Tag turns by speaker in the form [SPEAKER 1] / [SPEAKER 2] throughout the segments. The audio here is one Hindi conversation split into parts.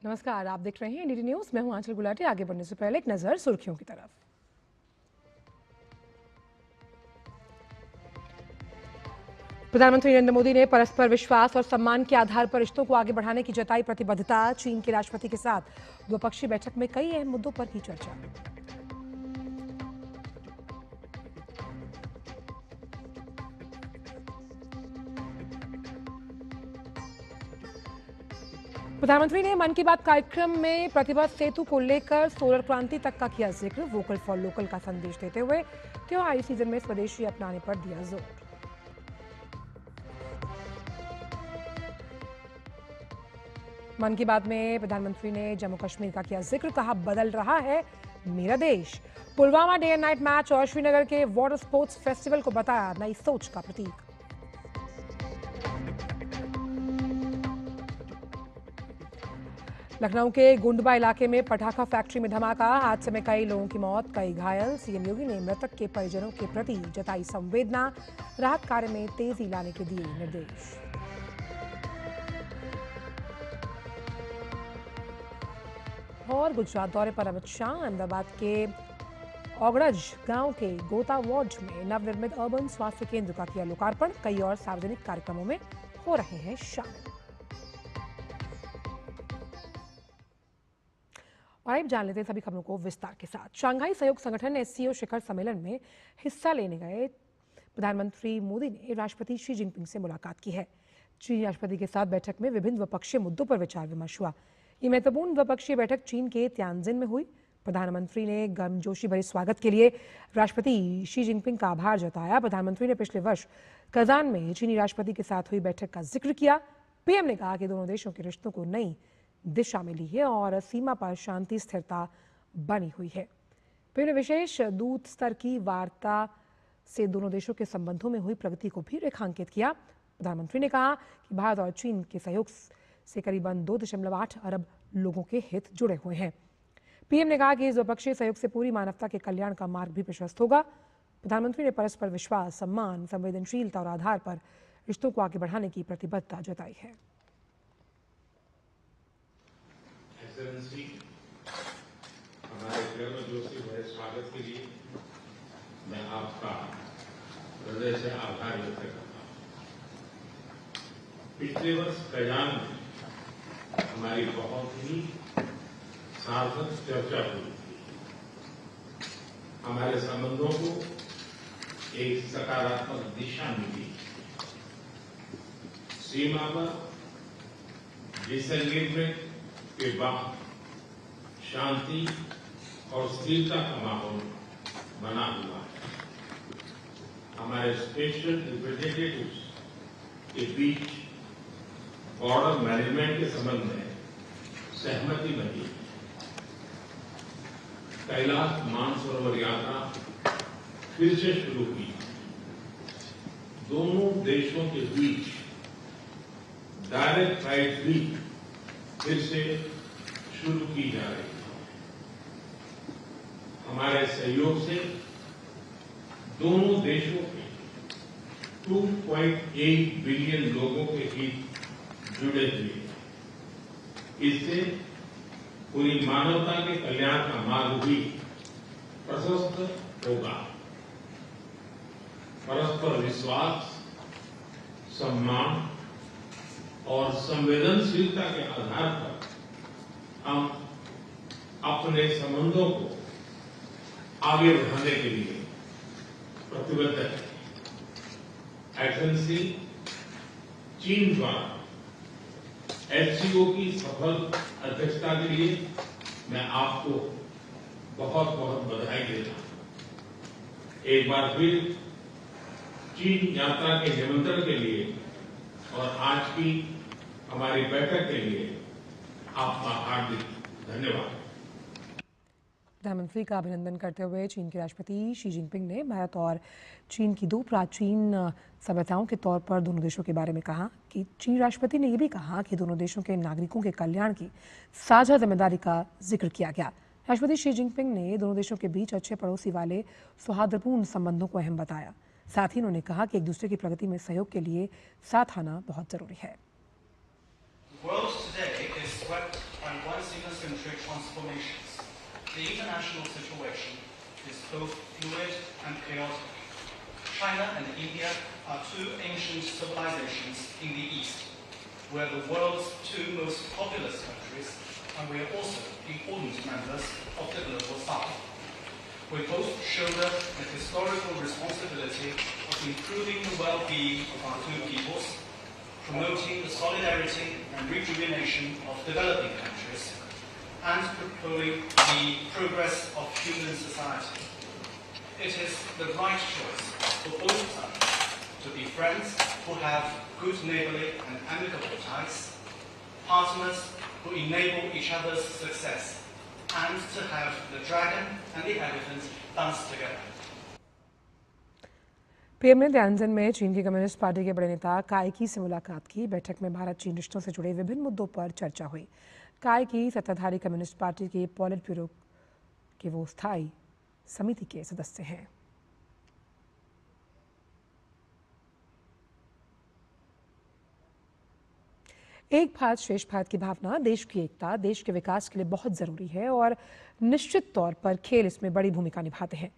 [SPEAKER 1] नमस्कार, आप देख रहे हैं एनडीटी न्यूज। मैं हूं आंचल गुलाटी। आगे बढ़ने से पहले एक नजर सुर्खियों की तरफ। प्रधानमंत्री नरेंद्र मोदी ने परस्पर विश्वास और सम्मान के आधार पर रिश्तों को आगे बढ़ाने की जताई प्रतिबद्धता। चीन के राष्ट्रपति के साथ द्विपक्षीय बैठक में कई अहम मुद्दों पर की चर्चा। प्रधानमंत्री ने मन की बात कार्यक्रम में प्रतिभा सेतु को लेकर सोलर क्रांति तक का किया जिक्र। वोकल फॉर लोकल का संदेश देते हुए त्योहारी सीजन में स्वदेशी अपनाने पर दिया जोर। मन की बात में प्रधानमंत्री ने जम्मू कश्मीर का किया जिक्र। कहा, बदल रहा है मेरा देश। Pulwama day and night match और श्रीनगर के वाटर स्पोर्ट्स फेस्टिवल को बताया नई सोच का प्रतीक। लखनऊ के गुंडबा इलाके में पटाखा फैक्ट्री में धमाका। हादसे में कई लोगों की मौत, कई घायल। सीएम योगी ने मृतक के परिजनों के प्रति जताई संवेदना। राहत कार्य में तेजी लाने के दिए निर्देश। और गुजरात दौरे पर अमित शाह। अहमदाबाद के औगड़ज गांव के गोता वार्ड में नवनिर्मित अर्बन स्वास्थ्य केंद्र का किया लोकार्पण। कई और सार्वजनिक कार्यक्रमों में हो रहे हैं शामिल। और अब जान लेते हैं सभी खबरों को विस्तार के साथ। शंघाई सहयोग संगठन एससीओ शिखर सम्मेलन में हिस्सा लेने गए प्रधानमंत्री मोदी ने राष्ट्रपति शी जिनपिंग से मुलाकात की है। चीनी राष्ट्रपति के साथ बैठक में विभिन्न द्विपक्षीय मुद्दों पर विचार विमर्श हुआ। ये महत्वपूर्ण द्विपक्षीय बैठक चीन के तियानजिन में हुई। प्रधानमंत्री ने गर्मजोशी भरे स्वागत के लिए राष्ट्रपति शी जिनपिंग का आभार जताया। प्रधानमंत्री ने पिछले वर्ष कजान में चीनी राष्ट्रपति के साथ हुई बैठक का जिक्र किया। पीएम ने कहा कि दोनों देशों के रिश्तों को नई दिशा मिली है और सीमा पर शांति स्थिरता बनी हुई है। पीएम ने विशेष दूत स्तर की वार्ता से दोनों देशों के संबंधों में हुई प्रगति को भी रेखांकित किया। प्रधानमंत्री ने कहा कि भारत और चीन के सहयोग से करीबन 2.8 अरब लोगों के हित जुड़े हुए हैं। पीएम ने कहा कि इस द्विपक्षीय सहयोग से पूरी मानवता के कल्याण का मार्ग भी प्रशस्त होगा। प्रधानमंत्री ने परस्पर विश्वास, सम्मान, संवेदनशीलता और आधार पर रिश्तों को आगे बढ़ाने की प्रतिबद्धता जताई है।
[SPEAKER 2] हमारे गर्मजोशी भरे स्वागत के लिए मैं आपका हृदय से आभार व्यक्त करता हूं। पिछले वर्ष कजान में हमारी बहुत ही सार्थक चर्चा हुई थी। हमारे संबंधों को एक सकारात्मक दिशा मिली। सीमा पर डिसएंगेजमेंट के बाद शांति और स्थिरता का माहौल बना हुआ है। हमारे स्पेशल रिप्रेजेंटेटिव्स के बीच बॉर्डर मैनेजमेंट के संबंध में सहमति बनी। कैलाश मानसरोवर यात्रा फिर से शुरू की। दोनों देशों के बीच डायरेक्ट फ्लाइट भी फिर से शुरू की जा रही है। हमारे सहयोग से दोनों देशों के 2.8 बिलियन लोगों के हित जुड़े हुए हैं। इससे पूरी मानवता के कल्याण का मार्ग भी प्रशस्त होगा। परस्पर विश्वास, सम्मान और संवेदनशीलता के आधार पर हम अपने संबंधों को आगे बढ़ाने के लिए प्रतिबद्ध हैं। एक्सेलेंसी, चीन द्वारा एससीओ की सफल अध्यक्षता के लिए मैं आपको बहुत बहुत बधाई देता हूं। एक बार फिर चीन यात्रा के निमंत्रण के लिए और आज की हमारी बैठक के लिए आपका हार्दिक धन्यवाद।
[SPEAKER 1] प्रधानमंत्री का अभिनंदन करते हुए चीन के राष्ट्रपति शी जिनपिंग ने भारत और चीन की दो प्राचीन सभ्यताओं के तौर पर दोनों देशों के बारे में कहा कि चीन राष्ट्रपति ने यह भी कहा कि दोनों देशों के नागरिकों के कल्याण की साझा जिम्मेदारी का जिक्र किया गया। राष्ट्रपति शी जिनपिंग ने दोनों देशों के बीच अच्छे पड़ोसी वाले सौहार्दपूर्ण संबंधों को अहम बताया। साथ ही उन्होंने कहा कि एक दूसरे की प्रगति में सहयोग के लिए साथ आना बहुत जरूरी है।
[SPEAKER 3] world today is swept on one nations, the international situation is both fluid and chaotic. China and India are two ancient civilizations in the East. We're the world's two most populous countries, and we are also important members of the global South. We both shoulder the historical responsibility of improving the well-being of our two peoples, promoting the solidarity and rejuvenation of developing countries, and propelling the progress of human society. It is the right choice for both sides to be friends who have good neighborly and amicable ties, partners who enable each other's success, and to have the dragon and the elephant dance together.
[SPEAKER 1] PM ने ध्यानजन में चीन की कम्युनिस्ट पार्टी के बड़े नेता काई की से मुलाकात की। बैठक में भारत चीन रिश्तों से जुड़े विभिन्न मुद्दों पर चर्चा हुई। काई की सत्ताधारी कम्युनिस्ट पार्टी के पॉलिट ब्यूरो के वो स्थायी समिति के सदस्य हैं। एक भारत श्रेष्ठ भारत की भावना देश की एकता, देश के विकास के लिए बहुत जरूरी है और निश्चित तौर पर खेल इसमें बड़ी भूमिका निभाते हैं।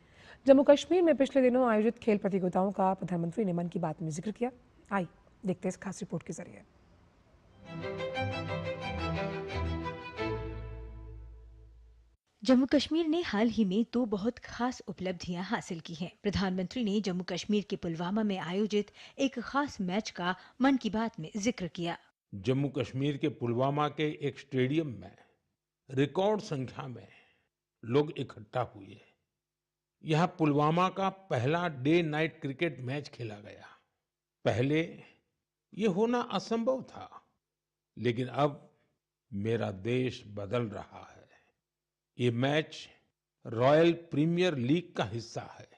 [SPEAKER 1] जम्मू कश्मीर में पिछले दिनों आयोजित खेल प्रतियोगिताओं का प्रधानमंत्री ने मन की बात में जिक्र किया। आई देखते हैं इस खास रिपोर्ट के जरिए।
[SPEAKER 4] जम्मू कश्मीर ने हाल ही में 2 बहुत खास उपलब्धियां हासिल की हैं। प्रधानमंत्री ने जम्मू कश्मीर के पुलवामा में आयोजित एक खास मैच का मन की बात में जिक्र किया।
[SPEAKER 2] जम्मू कश्मीर के पुलवामा के एक स्टेडियम में रिकॉर्ड संख्या में लोग इकट्ठा हुए। यहाँ पुलवामा का पहला डे नाइट क्रिकेट मैच खेला गया। पहले ये होना असंभव था, लेकिन अब मेरा देश बदल रहा है। ये मैच रॉयल प्रीमियर लीग का हिस्सा है,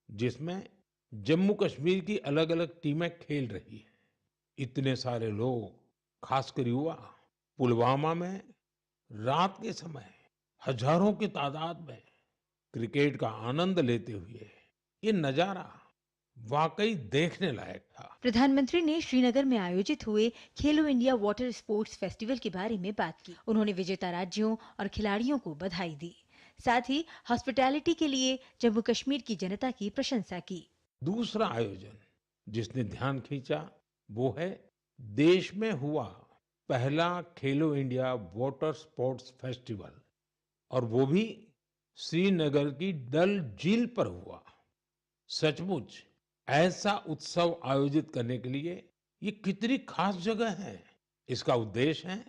[SPEAKER 2] जिसमें जम्मू कश्मीर की अलग अलग टीमें खेल रही हैं। इतने सारे लोग, खासकर युवा, पुलवामा में रात के समय हजारों की तादाद में क्रिकेट का आनंद लेते हुए ये नजारा वाकई देखने लायक था।
[SPEAKER 4] प्रधानमंत्री ने श्रीनगर में आयोजित हुए खेलो इंडिया वाटर स्पोर्ट्स फेस्टिवल के बारे में बात की। उन्होंने विजेता राज्यों और खिलाड़ियों को बधाई दी। साथ ही हॉस्पिटैलिटी के लिए जम्मू कश्मीर की जनता की प्रशंसा की।
[SPEAKER 2] दूसरा आयोजन जिसने ध्यान खींचा वो है देश में हुआ पहला खेलो इंडिया वाटर स्पोर्ट्स फेस्टिवल, और वो भी श्रीनगर की डल झील पर हुआ। सचमुच ऐसा उत्सव आयोजित करने के लिए ये कितनी खास जगह है। इसका उद्देश्य है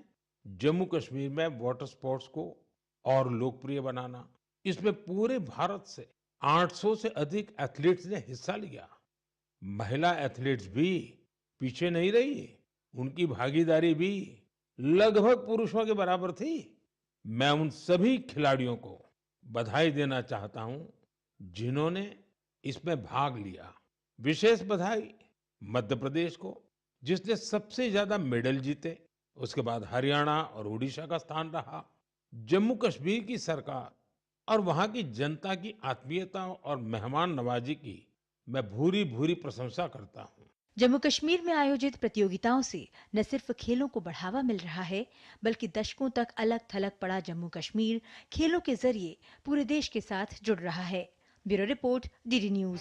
[SPEAKER 2] जम्मू कश्मीर में वाटर स्पोर्ट्स को और लोकप्रिय बनाना। इसमें पूरे भारत से 800 से अधिक एथलीट्स ने हिस्सा लिया। महिला एथलीट्स भी पीछे नहीं रही, उनकी भागीदारी भी लगभग पुरुषों के बराबर थी। मैं उन सभी खिलाड़ियों को बधाई देना चाहता हूं जिन्होंने इसमें भाग लिया। विशेष बधाई मध्य प्रदेश को, जिसने सबसे ज्यादा मेडल जीते। उसके बाद हरियाणा और उड़ीसा का स्थान रहा। जम्मू कश्मीर की सरकार और वहां की जनता की आत्मीयता और मेहमान नवाजी की मैं भूरी भूरी प्रशंसा करता हूं।
[SPEAKER 4] जम्मू कश्मीर में आयोजित प्रतियोगिताओं से न सिर्फ खेलों को बढ़ावा मिल रहा है, बल्कि दशकों तक अलग थलग पड़ा जम्मू कश्मीर खेलों के जरिए पूरे देश के साथ जुड़ रहा है। Bureau report, DD news.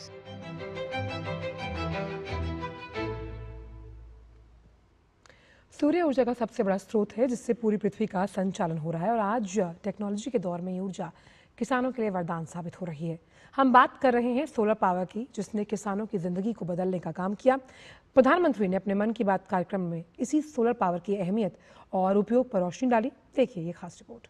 [SPEAKER 1] सूर्य ऊर्जा का सबसे बड़ा स्रोत है जिससे पूरी पृथ्वी का संचालन हो रहा है और आज टेक्नोलॉजी के दौर में ये ऊर्जा किसानों के लिए वरदान साबित हो रही है। हम बात कर रहे हैं सोलर पावर की, जिसने किसानों की जिंदगी को बदलने का काम किया। प्रधानमंत्री ने अपने मन की बात कार्यक्रम में इसी सोलर पावर की अहमियत और उपयोग पर रोशनी डाली। देखिए ये खास रिपोर्ट।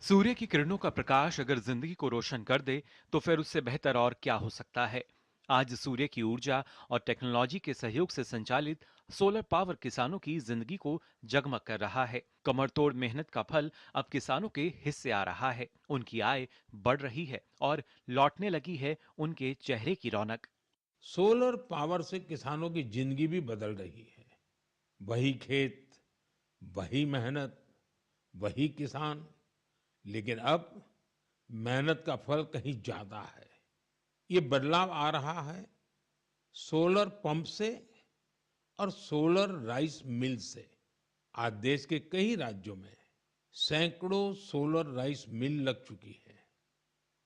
[SPEAKER 5] सूर्य की किरणों का प्रकाश अगर जिंदगी को रोशन कर दे तो फिर उससे बेहतर और क्या हो सकता है। आज सूर्य की ऊर्जा और टेक्नोलॉजी के सहयोग से संचालित सोलर पावर किसानों की जिंदगी को जगमग कर रहा है। कमरतोड़ मेहनत का फल अब किसानों के हिस्से आ रहा है। उनकी आय बढ़ रही है और लौटने लगी है उनके चेहरे की रौनक।
[SPEAKER 2] सोलर पावर से किसानों की जिंदगी भी बदल रही है। वही खेत, वही मेहनत, वही किसान, लेकिन अब मेहनत का फल कहीं ज्यादा है। ये बदलाव आ रहा है सोलर पंप से और सोलर राइस मिल से। आज देश के कई राज्यों में सैकड़ों सोलर राइस मिल लग चुकी है।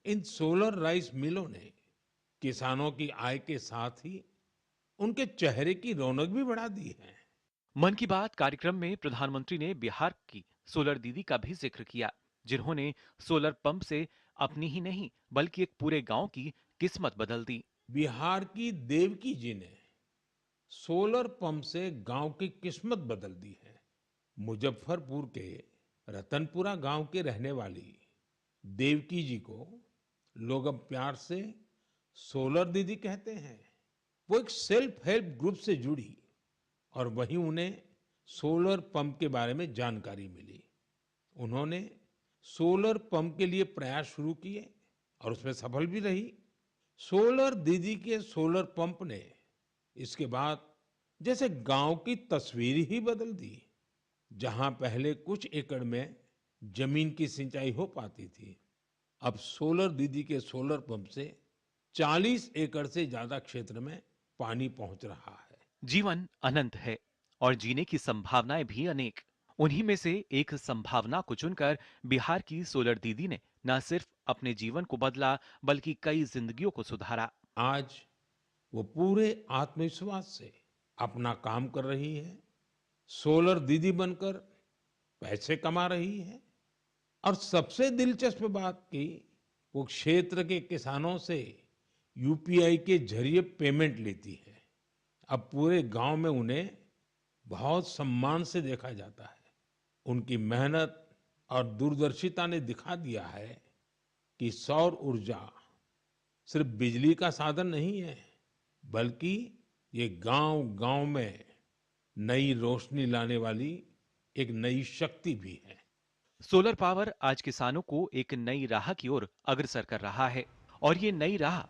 [SPEAKER 2] इन सोलर राइस मिलों ने किसानों की आय के साथ ही उनके चेहरे की रौनक भी बढ़ा दी है।
[SPEAKER 5] मन की बात कार्यक्रम में प्रधानमंत्री ने बिहार की सोलर दीदी का भी जिक्र किया, जिन्होंने सोलर पंप से अपनी ही नहीं बल्कि एक पूरे गांव की किस्मत बदल दी।
[SPEAKER 2] बिहार की देवकी जी ने सोलर पंप से गांव की किस्मत बदल दी है। मुजफ्फरपुर के रतनपुरा गांव के रहने वाली देवकी जी को लोग अब प्यार से सोलर दीदी कहते हैं। वो एक सेल्फ हेल्प ग्रुप से जुड़ी और वहीं उन्हें सोलर पंप के बारे में जानकारी मिली। उन्होंने सोलर पंप के लिए प्रयास शुरू किए और उसमें सफल भी रही। सोलर दीदी के सोलर पंप ने इसके बाद जैसे गांव की तस्वीर ही बदल दी। जहां पहले कुछ एकड़ में जमीन की सिंचाई हो पाती थी, अब सोलर दीदी के सोलर पंप से 40 एकड़ से ज्यादा क्षेत्र में पानी पहुंच रहा है।
[SPEAKER 5] जीवन अनंत है और जीने की संभावनाएं भी अनेक। उन्हीं में से एक संभावना को चुनकर बिहार की सोलर दीदी ने न सिर्फ अपने जीवन को बदला बल्कि कई जिंदगियों को सुधारा।
[SPEAKER 2] आज वो पूरे आत्मविश्वास से अपना काम कर रही है, सोलर दीदी बनकर पैसे कमा रही है और सबसे दिलचस्प बात की वो क्षेत्र के किसानों से यूपीआई के जरिए पेमेंट लेती है। अब पूरे गांव में उन्हें बहुत सम्मान से देखा जाता है। उनकी मेहनत और दूरदर्शिता ने दिखा दिया है कि सौर ऊर्जा सिर्फ बिजली का साधन नहीं है, बल्कि ये गांव-गांव में नई रोशनी लाने वाली एक नई शक्ति भी है।
[SPEAKER 5] सोलर पावर आज किसानों को एक नई राह की ओर अग्रसर कर रहा है और ये नई राह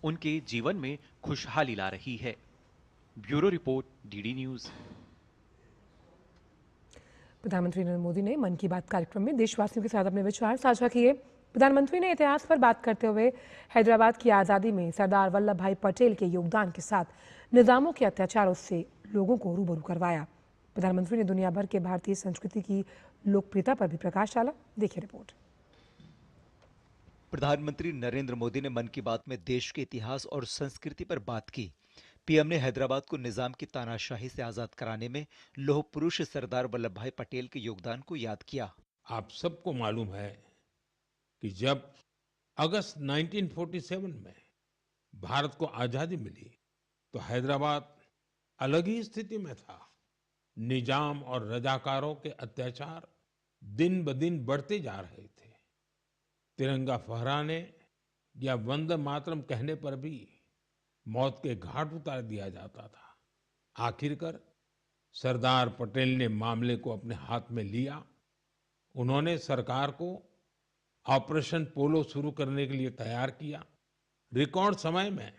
[SPEAKER 5] उनके जीवन में खुशहाली ला रही है। Bureau report, DD news.
[SPEAKER 1] प्रधानमंत्री नरेंद्र मोदी ने मन की बात कार्यक्रम में देशवासियों के साथ अपने विचार साझा किए। प्रधानमंत्री ने इतिहास पर बात करते हुए हैदराबाद की आज़ादी में सरदार वल्लभ भाई पटेल के योगदान के साथ निज़ामों के अत्याचारों से लोगों को रूबरू करवाया। प्रधानमंत्री ने दुनिया भर के भारतीय संस्कृति की लोकप्रियता पर भी प्रकाश डाला। देखिए रिपोर्ट।
[SPEAKER 6] प्रधानमंत्री नरेंद्र मोदी ने मन की बात में देश के इतिहास और संस्कृति पर बात की। पीएम ने हैदराबाद को निजाम की तानाशाही से आजाद कराने में लौह पुरुष सरदार वल्लभ भाई पटेल के योगदान को याद किया।
[SPEAKER 2] आप सबको मालूम है कि जब अगस्त 1947 में भारत को आजादी मिली तो हैदराबाद अलग ही स्थिति में था। निजाम और रजाकारों के अत्याचार दिन ब दिन बढ़ते जा रहे थे। तिरंगा फहराने या वंदे मातरम कहने पर भी मौत के घाट उतार दिया जाता था। आखिरकार सरदार पटेल ने मामले को अपने हाथ में लिया। उन्होंने सरकार को ऑपरेशन पोलो शुरू करने के लिए तैयार किया। रिकॉर्ड समय में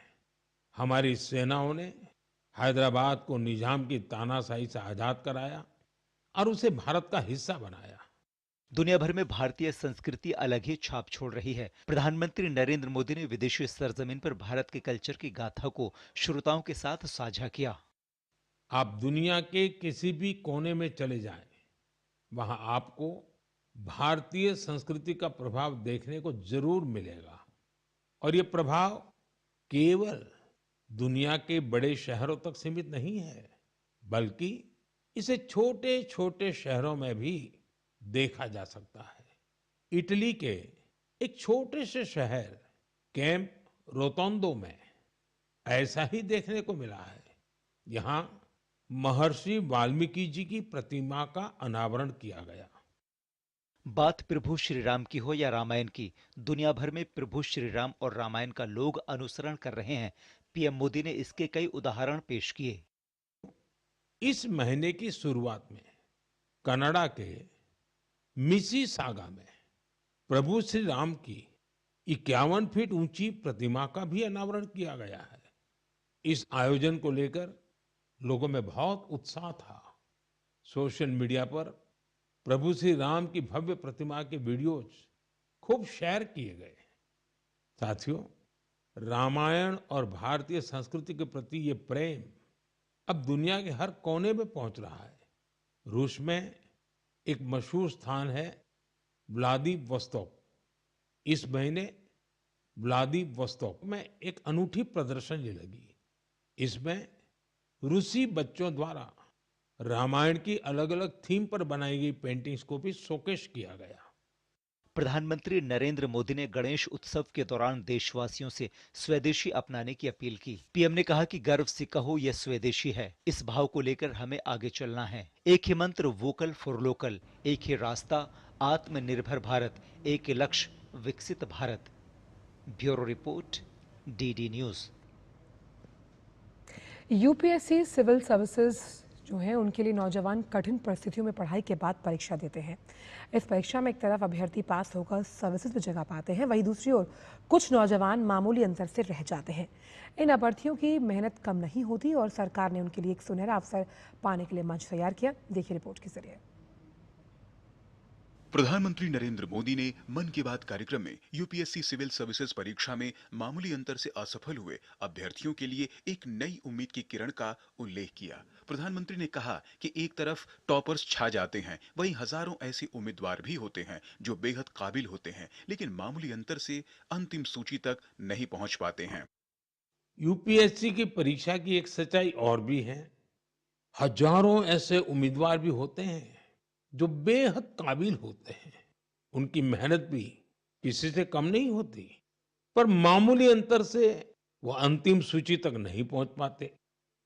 [SPEAKER 2] हमारी सेनाओं ने हैदराबाद को निजाम की तानाशाही से आजाद कराया और उसे भारत का हिस्सा बनाया।
[SPEAKER 6] दुनिया भर में भारतीय संस्कृति अलग ही छाप छोड़ रही है। प्रधानमंत्री नरेंद्र मोदी ने विदेशी सरजमीन पर भारत के कल्चर की गाथा को श्रोताओं के साथ साझा किया।
[SPEAKER 2] आप दुनिया के किसी भी कोने में चले जाएं, वहां आपको भारतीय संस्कृति का प्रभाव देखने को जरूर मिलेगा। और ये प्रभाव केवल दुनिया के बड़े शहरों तक सीमित नहीं है, बल्कि इसे छोटे छोटे शहरों में भी देखा जा सकता है। इटली के एक छोटे से शहर कैंप रोतोंडो में ऐसा ही देखने को मिला है। यहाँ महर्षि वाल्मीकि जी की प्रतिमा का अनावरण किया गया।
[SPEAKER 6] बात प्रभु श्री राम की हो या रामायण की, दुनिया भर में प्रभु श्री राम और रामायण का लोग अनुसरण कर रहे हैं। पीएम मोदी ने इसके कई उदाहरण पेश किए।
[SPEAKER 2] इस महीने की शुरुआत में कनाडा के मिसिसागा में प्रभु श्री राम की 51 फीट ऊंची प्रतिमा का भी अनावरण किया गया है। इस आयोजन को लेकर लोगों में बहुत उत्साह था। सोशल मीडिया पर प्रभु श्री राम की भव्य प्रतिमा के वीडियोज खूब शेयर किए गए। साथियों, रामायण और भारतीय संस्कृति के प्रति ये प्रेम अब दुनिया के हर कोने में पहुंच रहा है। रूस में एक मशहूर स्थान है व्लादिवोस्तोक, इस महीने व्लादिवोस्तोक में एक अनूठी प्रदर्शनी लगी। इसमें रूसी बच्चों द्वारा रामायण की अलग-अलग थीम पर बनाई गई पेंटिंग्स को भी शोकेस किया गया।
[SPEAKER 6] प्रधानमंत्री नरेंद्र मोदी ने गणेश उत्सव के दौरान देशवासियों से स्वदेशी अपनाने की अपील की। पीएम ने कहा कि गर्व से कहो यह स्वदेशी है। इस भाव को लेकर हमें आगे चलना है। एक ही मंत्र, वोकल फॉर लोकल, एक ही रास्ता, आत्मनिर्भर भारत, एक ही लक्ष्य, विकसित Bharat. Bureau report, DD news.
[SPEAKER 1] UPSC civil services जो है उनके लिए नौजवान कठिन परिस्थितियों में पढ़ाई के बाद परीक्षा देते हैं। इस परीक्षा में एक तरफ अभ्यर्थी पास होकर सर्विसेज में जगह पाते हैं, वहीं दूसरी ओर कुछ नौजवान मामूली अंतर से रह जाते हैं। इन अभ्यर्थियों की मेहनत कम नहीं होती और सरकार ने उनके लिए एक सुनहरा अवसर पाने के लिए मंच तैयार किया। देखिए रिपोर्ट के जरिए।
[SPEAKER 7] प्रधानमंत्री नरेंद्र मोदी ने मन की बात कार्यक्रम में यूपीएससी सिविल सर्विसेज परीक्षा में मामूली अंतर से असफल हुए अभ्यर्थियों के लिए एक नई उम्मीद की किरण का उल्लेख किया। प्रधानमंत्री ने कहा कि एक तरफ टॉपर्स छा जाते हैं, वहीं हजारों ऐसे उम्मीदवार भी होते हैं जो बेहद काबिल होते हैं, लेकिन मामूली अंतर से अंतिम सूची तक नहीं पहुंच पाते हैं।
[SPEAKER 2] यूपीएससी की परीक्षा की एक सच्चाई और भी है। हजारों ऐसे उम्मीदवार भी होते हैं जो बेहद काबिल होते हैं, उनकी मेहनत भी किसी से कम नहीं होती, पर मामूली अंतर से वो अंतिम सूची तक नहीं पहुंच पाते।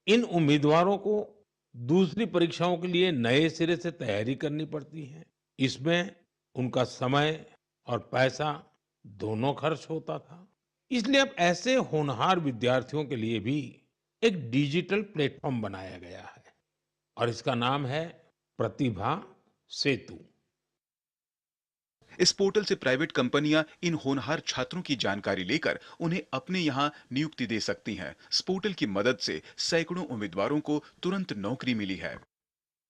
[SPEAKER 2] इन उम्मीदवारों को दूसरी परीक्षाओं के लिए नए सिरे से तैयारी करनी पड़ती है। इसमें उनका समय और पैसा दोनों खर्च होता था। इसलिए अब ऐसे होनहार विद्यार्थियों के लिए भी एक डिजिटल प्लेटफॉर्म बनाया गया है और इसका नाम है प्रतिभा सेतु।
[SPEAKER 7] इस पोर्टल से प्राइवेट कंपनियां इन होनहार छात्रों की जानकारी लेकर उन्हें अपने यहां नियुक्ति दे सकती हैं। इस पोर्टल की मदद से सैकड़ों उम्मीदवारों को तुरंत नौकरी मिली है।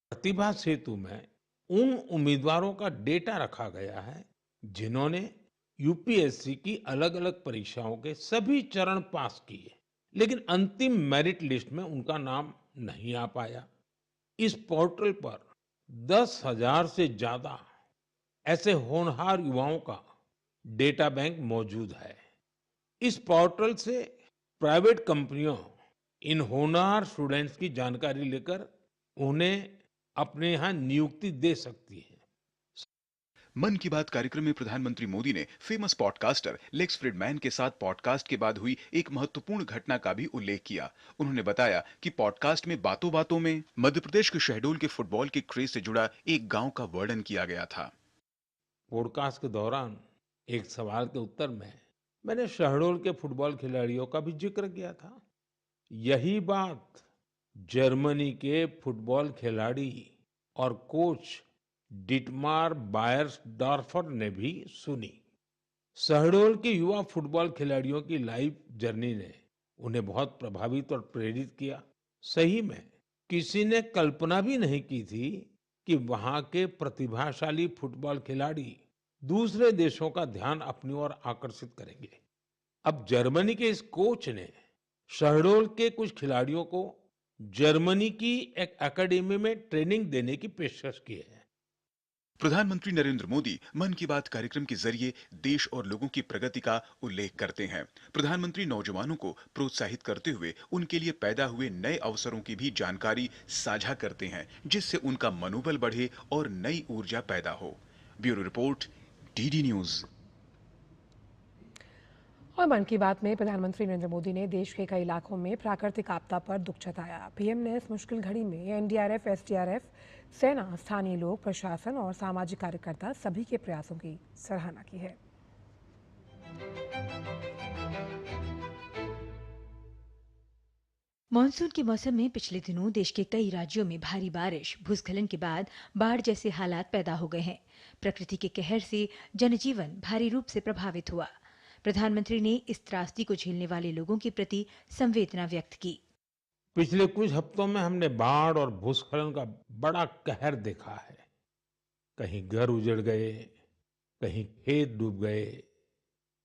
[SPEAKER 2] प्रतिभा सेतु में उन उम्मीदवारों का डेटा रखा गया है जिन्होंने यूपीएससी की अलग-अलग परीक्षाओं के सभी चरण पास किए, लेकिन अंतिम मेरिट लिस्ट में उनका नाम नहीं आ पाया। इस पोर्टल पर 10,000 से ज्यादा ऐसे होनहार युवाओं का डेटा बैंक मौजूद है। इस पोर्टल से प्राइवेट कंपनियां इन होनहार स्टूडेंट्स की जानकारी लेकर उन्हें अपने यहां नियुक्ति दे सकती है।
[SPEAKER 7] मन की बात कार्यक्रम में प्रधानमंत्री मोदी ने फेमस पॉडकास्टर लेक्स फ्रिडमैन के साथ पॉडकास्ट के बाद हुई एक महत्वपूर्ण घटना का भी उल्लेख किया। उन्होंने बताया कि पॉडकास्ट में बातों बातों में मध्य प्रदेश के शहडोल के फुटबॉल के क्रेज से जुड़ा एक गांव का वर्णन किया गया था।
[SPEAKER 2] पॉडकास्ट के दौरान एक सवाल के उत्तर में मैंने शहडोल के फुटबॉल खिलाड़ियों का भी जिक्र किया था। यही बात जर्मनी के फुटबॉल खिलाड़ी और कोच डिटमार बायर्सडॉर्फर ने भी सुनी। शहडोल के युवा फुटबॉल खिलाड़ियों की लाइफ जर्नी ने उन्हें बहुत प्रभावित और प्रेरित किया। सही में किसी ने कल्पना भी नहीं की थी कि वहां के प्रतिभाशाली फुटबॉल खिलाड़ी दूसरे देशों का ध्यान अपनी ओर आकर्षित करेंगे। अब जर्मनी के इस कोच ने शहडोल के कुछ खिलाड़ियों को जर्मनी की एक एकेडमी में ट्रेनिंग देने की पेशकश की है।
[SPEAKER 7] प्रधानमंत्री नरेंद्र मोदी मन की बात कार्यक्रम के जरिए देश और लोगों की प्रगति का उल्लेख करते हैं। प्रधानमंत्री नौजवानों को प्रोत्साहित करते हुए उनके लिए पैदा हुए नए अवसरों की भी जानकारी साझा करते हैं, जिससे उनका मनोबल बढ़े और नई ऊर्जा पैदा हो। Bureau report, DD news.
[SPEAKER 1] और मन की बात में प्रधानमंत्री नरेंद्र मोदी ने देश के कई इलाकों में प्राकृतिक आपदा पर दुख जताया। पीएम ने इस मुश्किल घड़ी में एनडीआरएफ, एसडीआरएफ, सेना, स्थानीय लोग, प्रशासन और सामाजिक कार्यकर्ता सभी के प्रयासों की सराहना की है।
[SPEAKER 4] मानसून के मौसम में पिछले दिनों देश के कई राज्यों में भारी बारिश, भूस्खलन के बाद बाढ़ जैसे हालात पैदा हो गए हैं। प्रकृति के कहर से जनजीवन भारी रूप से प्रभावित हुआ। प्रधानमंत्री ने इस त्रासदी को झेलने वाले लोगों के प्रति संवेदना व्यक्त की।
[SPEAKER 2] पिछले कुछ हफ्तों में हमने बाढ़ और भूस्खलन का बड़ा कहर देखा है। कहीं घर उजड़ गए, कहीं खेत डूब गए,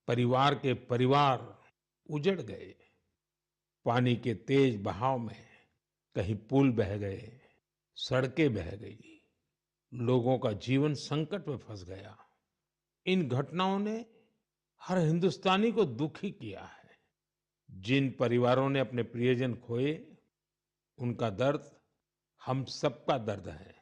[SPEAKER 2] परिवार के परिवार उजड़ गए। पानी के तेज बहाव में कहीं पुल बह गए, सड़कें बह गई, लोगों का जीवन संकट में फंस गया।
[SPEAKER 8] इन घटनाओं ने हर हिंदुस्तानी को दुखी किया है। जिन परिवारों ने अपने प्रियजन खोए, उनका दर्द हम सबका दर्द है।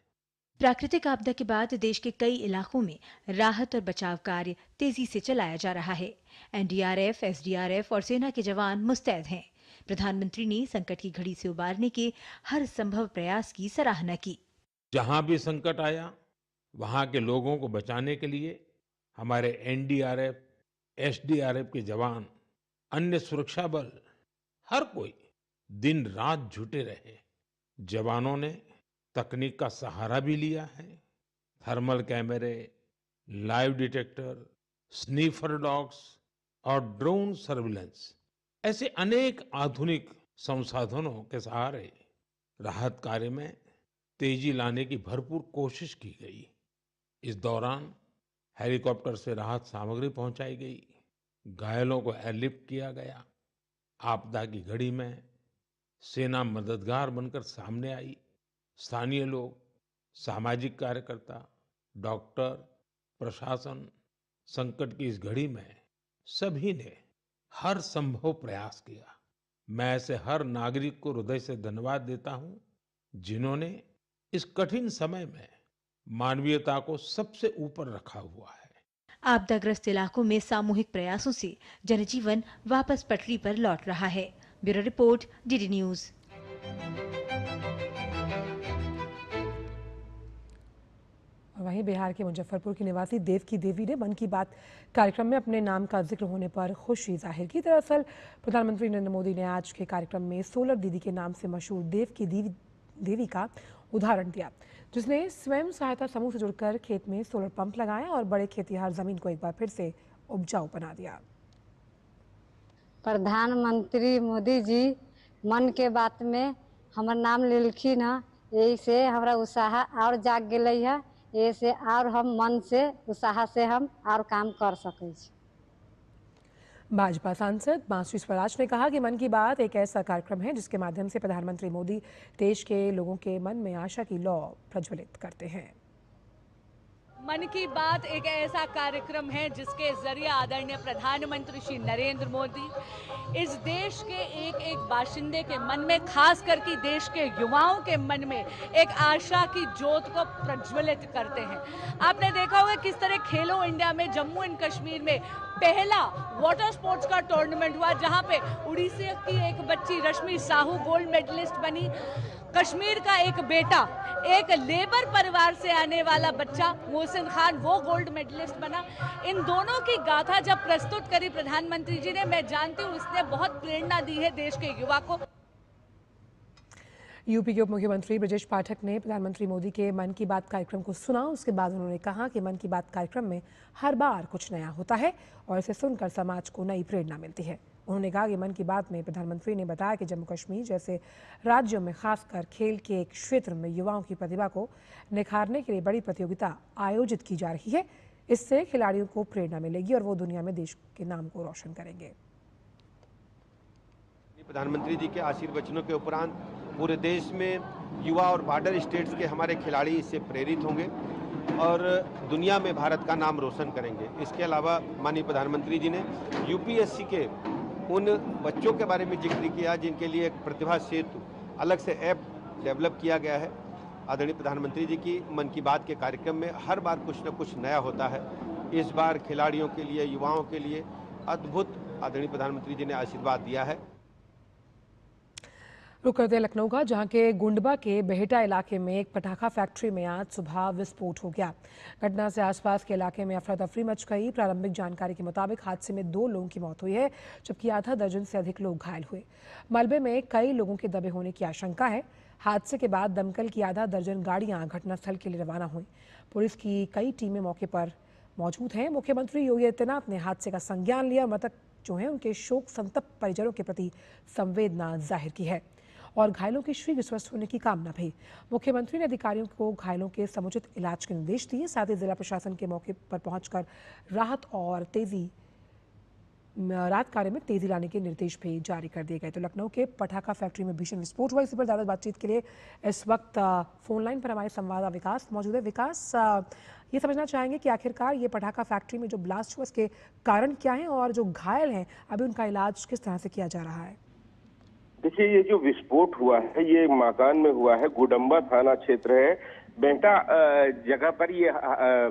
[SPEAKER 4] प्राकृतिक आपदा के बाद देश के कई इलाकों में राहत और बचाव कार्य तेजी से चलाया जा रहा है। एनडीआरएफ, एसडीआरएफ और सेना के जवान मुस्तैद हैं। प्रधानमंत्री ने संकट की घड़ी से उबारने के हर संभव प्रयास की सराहना की।
[SPEAKER 8] जहां भी संकट आया, वहां के लोगों को बचाने के लिए हमारे एनडीआरएफ, एसडीआरएफ के जवान, अन्य सुरक्षा बल, हर कोई दिन रात जुटे रहे। जवानों ने तकनीक का सहारा भी लिया है। थर्मल कैमरे, लाइव डिटेक्टर, स्नीफर डॉग्स और ड्रोन सर्विलेंस ऐसे अनेक आधुनिक संसाधनों के सहारे राहत कार्य में तेजी लाने की भरपूर कोशिश की गई। इस दौरान हेलीकॉप्टर से राहत सामग्री पहुंचाई गई, घायलों को एयरलिफ्ट किया गया। आपदा की घड़ी में सेना मददगार बनकर सामने आई। स्थानीय लोग, सामाजिक कार्यकर्ता, डॉक्टर, प्रशासन, संकट की इस घड़ी में सभी ने हर संभव प्रयास किया। मैं ऐसे हर नागरिक को हृदय से धन्यवाद देता हूं, जिन्होंने इस कठिन समय में मानवीयता को सबसे ऊपर रखा हुआ है।
[SPEAKER 4] आपदाग्रस्त इलाकों में सामूहिक प्रयासों से जनजीवन वापस पटरी पर लौट रहा है। Bureau report, DD news.
[SPEAKER 1] वहीं बिहार के मुजफ्फरपुर की निवासी देव की देवी ने मन की बात कार्यक्रम में अपने नाम का जिक्र होने पर खुशी जाहिर की। दरअसल प्रधानमंत्री नरेंद्र मोदी ने आज के कार्यक्रम में सोलर दीदी के नाम से मशहूर देव की देवी का उदाहरण दिया, जिसने स्वयं सहायता समूह से जुड़कर खेत में सोलर पंप लगाया और बड़े खेतिहर जमीन को एक बार फिर से उपजाऊ बना दिया।
[SPEAKER 9] प्रधानमंत्री मोदी जी मन के बात में हमार नाम लेलखिन है, यही से हमारा उत्साह और जाग गई है। ये से और हम मन से उत्साह से हम और काम कर सके।
[SPEAKER 1] भाजपा सांसद मासी स्वराज ने कहा कि मन की बात एक ऐसा कार्यक्रम है जिसके माध्यम से प्रधानमंत्री मोदी देश के लोगों के मन में आशा की लौ प्रज्वलित करते हैं।
[SPEAKER 10] मन की बात एक ऐसा कार्यक्रम है जिसके जरिए आदरणीय प्रधानमंत्री श्री नरेंद्र मोदी इस देश के एक एक बाशिंदे के मन में, खास करके देश के युवाओं के मन में एक आशा की ज्योत को प्रज्वलित करते हैं। आपने देखा होगा किस तरह खेलो इंडिया में जम्मू एंड कश्मीर में पहला वाटर स्पोर्ट्स का टूर्नामेंट हुआ, जहां पे उड़ीसा की एक बच्ची रश्मि साहू गोल्ड मेडलिस्ट बनी। कश्मीर का एक बेटा, एक लेबर परिवार से आने वाला बच्चा मोहसिन खान, वो गोल्ड मेडलिस्ट बना। इन दोनों की गाथा जब प्रस्तुत करी प्रधानमंत्री जी ने, मैं जानती हूँ इसने बहुत प्रेरणा दी है देश के युवा को।
[SPEAKER 1] यूपी के उप मुख्यमंत्री ब्रजेश पाठक ने प्रधानमंत्री मोदी के मन की बात कार्यक्रम को सुना। उसके बाद उन्होंने कहा कि मन की बात कार्यक्रम में हर बार कुछ नया होता है और इसे सुनकर समाज को नई प्रेरणा मिलती है। उन्होंने कहा कि मन की बात में प्रधानमंत्री ने बताया कि जम्मू कश्मीर जैसे राज्यों में खासकर खेल के एक क्षेत्र में युवाओं की प्रतिभा को निखारने के लिए बड़ी प्रतियोगिता आयोजित की जा रही है। इससे खिलाड़ियों को प्रेरणा मिलेगी और वो दुनिया में देश के नाम को रोशन करेंगे।
[SPEAKER 11] प्रधानमंत्री जी के आशीर्वचनों के उपरांत पूरे देश में युवा और बॉर्डर स्टेट्स के हमारे खिलाड़ी इससे प्रेरित होंगे और दुनिया में भारत का नाम रोशन करेंगे। इसके अलावा माननीय प्रधानमंत्री जी ने यूपीएससी के उन बच्चों के बारे में जिक्र किया जिनके लिए एक प्रतिभा सेतु अलग से ऐप डेवलप किया गया है। आदरणीय प्रधानमंत्री जी की मन की बात के कार्यक्रम में हर बार कुछ न कुछ नया होता है। इस बार खिलाड़ियों के लिए, युवाओं के लिए अद्भुत आदरणीय प्रधानमंत्री जी ने आशीर्वाद दिया है।
[SPEAKER 1] रुक करते हैं लखनऊ का, जहां के गुंडबा के बेहटा इलाके में एक पटाखा फैक्ट्री में आज सुबह विस्फोट हो गया। घटना से आसपास के इलाके में अफरा तफरी मच गई। प्रारंभिक जानकारी के मुताबिक हादसे में 2 लोगों की मौत हुई है, जबकि आधा दर्जन से अधिक लोग घायल हुए। मलबे में कई लोगों के दबे होने की आशंका है। हादसे के बाद दमकल की आधा दर्जन गाड़ियां घटनास्थल के लिए रवाना हुई। पुलिस की कई टीमें मौके पर मौजूद हैं। मुख्यमंत्री योगी आदित्यनाथ ने हादसे का संज्ञान लिया। मृतक जो हैं उनके शोक संतप्त परिजनों के प्रति संवेदना जाहिर की है और घायलों के शीघ्र स्वस्थ होने की कामना भी। मुख्यमंत्री ने अधिकारियों को घायलों के समुचित इलाज के निर्देश दिए। साथ ही जिला प्रशासन के मौके पर पहुंचकर राहत और तेजी राहत कार्य में तेजी लाने के निर्देश भी जारी कर दिए गए। तो लखनऊ के पटाखा फैक्ट्री में भीषण विस्फोट हुआ। इसी पर ज्यादा बातचीत के लिए इस वक्त फोन लाइन पर हमारे संवाददाता विकास मौजूद है। विकास, ये समझना चाहेंगे कि आखिरकार ये पटाखा फैक्ट्री में जो ब्लास्ट हुआ इसके कारण क्या हैं और जो घायल हैं अभी उनका इलाज किस तरह से किया जा रहा है?
[SPEAKER 12] देखिए, ये जो विस्फोट हुआ है ये मकान में हुआ है, गुडम्बा थाना क्षेत्र है, बेहटा जगह पर ये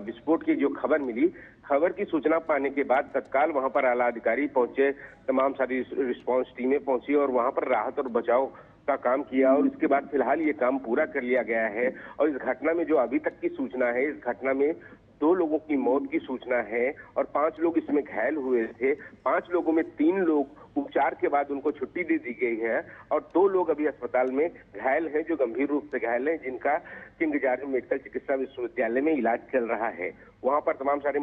[SPEAKER 12] विस्फोट की जो खबर मिली, खबर की सूचना पाने के बाद तत्काल वहां पर आला अधिकारी पहुंचे, तमाम सारी रिस्पांस टीमें पहुंची और वहां पर राहत और बचाव का काम किया और उसके बाद फिलहाल ये काम पूरा कर लिया गया है। और इस घटना में जो अभी तक की सूचना है, इस घटना में 2 लोगों की मौत की सूचना है और 5 लोग इसमें घायल हुए थे। 5 लोगों में 3 लोग उपचार के बाद उनको छुट्टी दे दी गई है और 2 लोग अभी अस्पताल में घायल हैं, जो गंभीर रूप से घायल हैं, जिनका किंग जॉर्ज मेडिकल चिकित्सा विश्वविद्यालय में इलाज चल रहा है। वहां पर तमाम सारे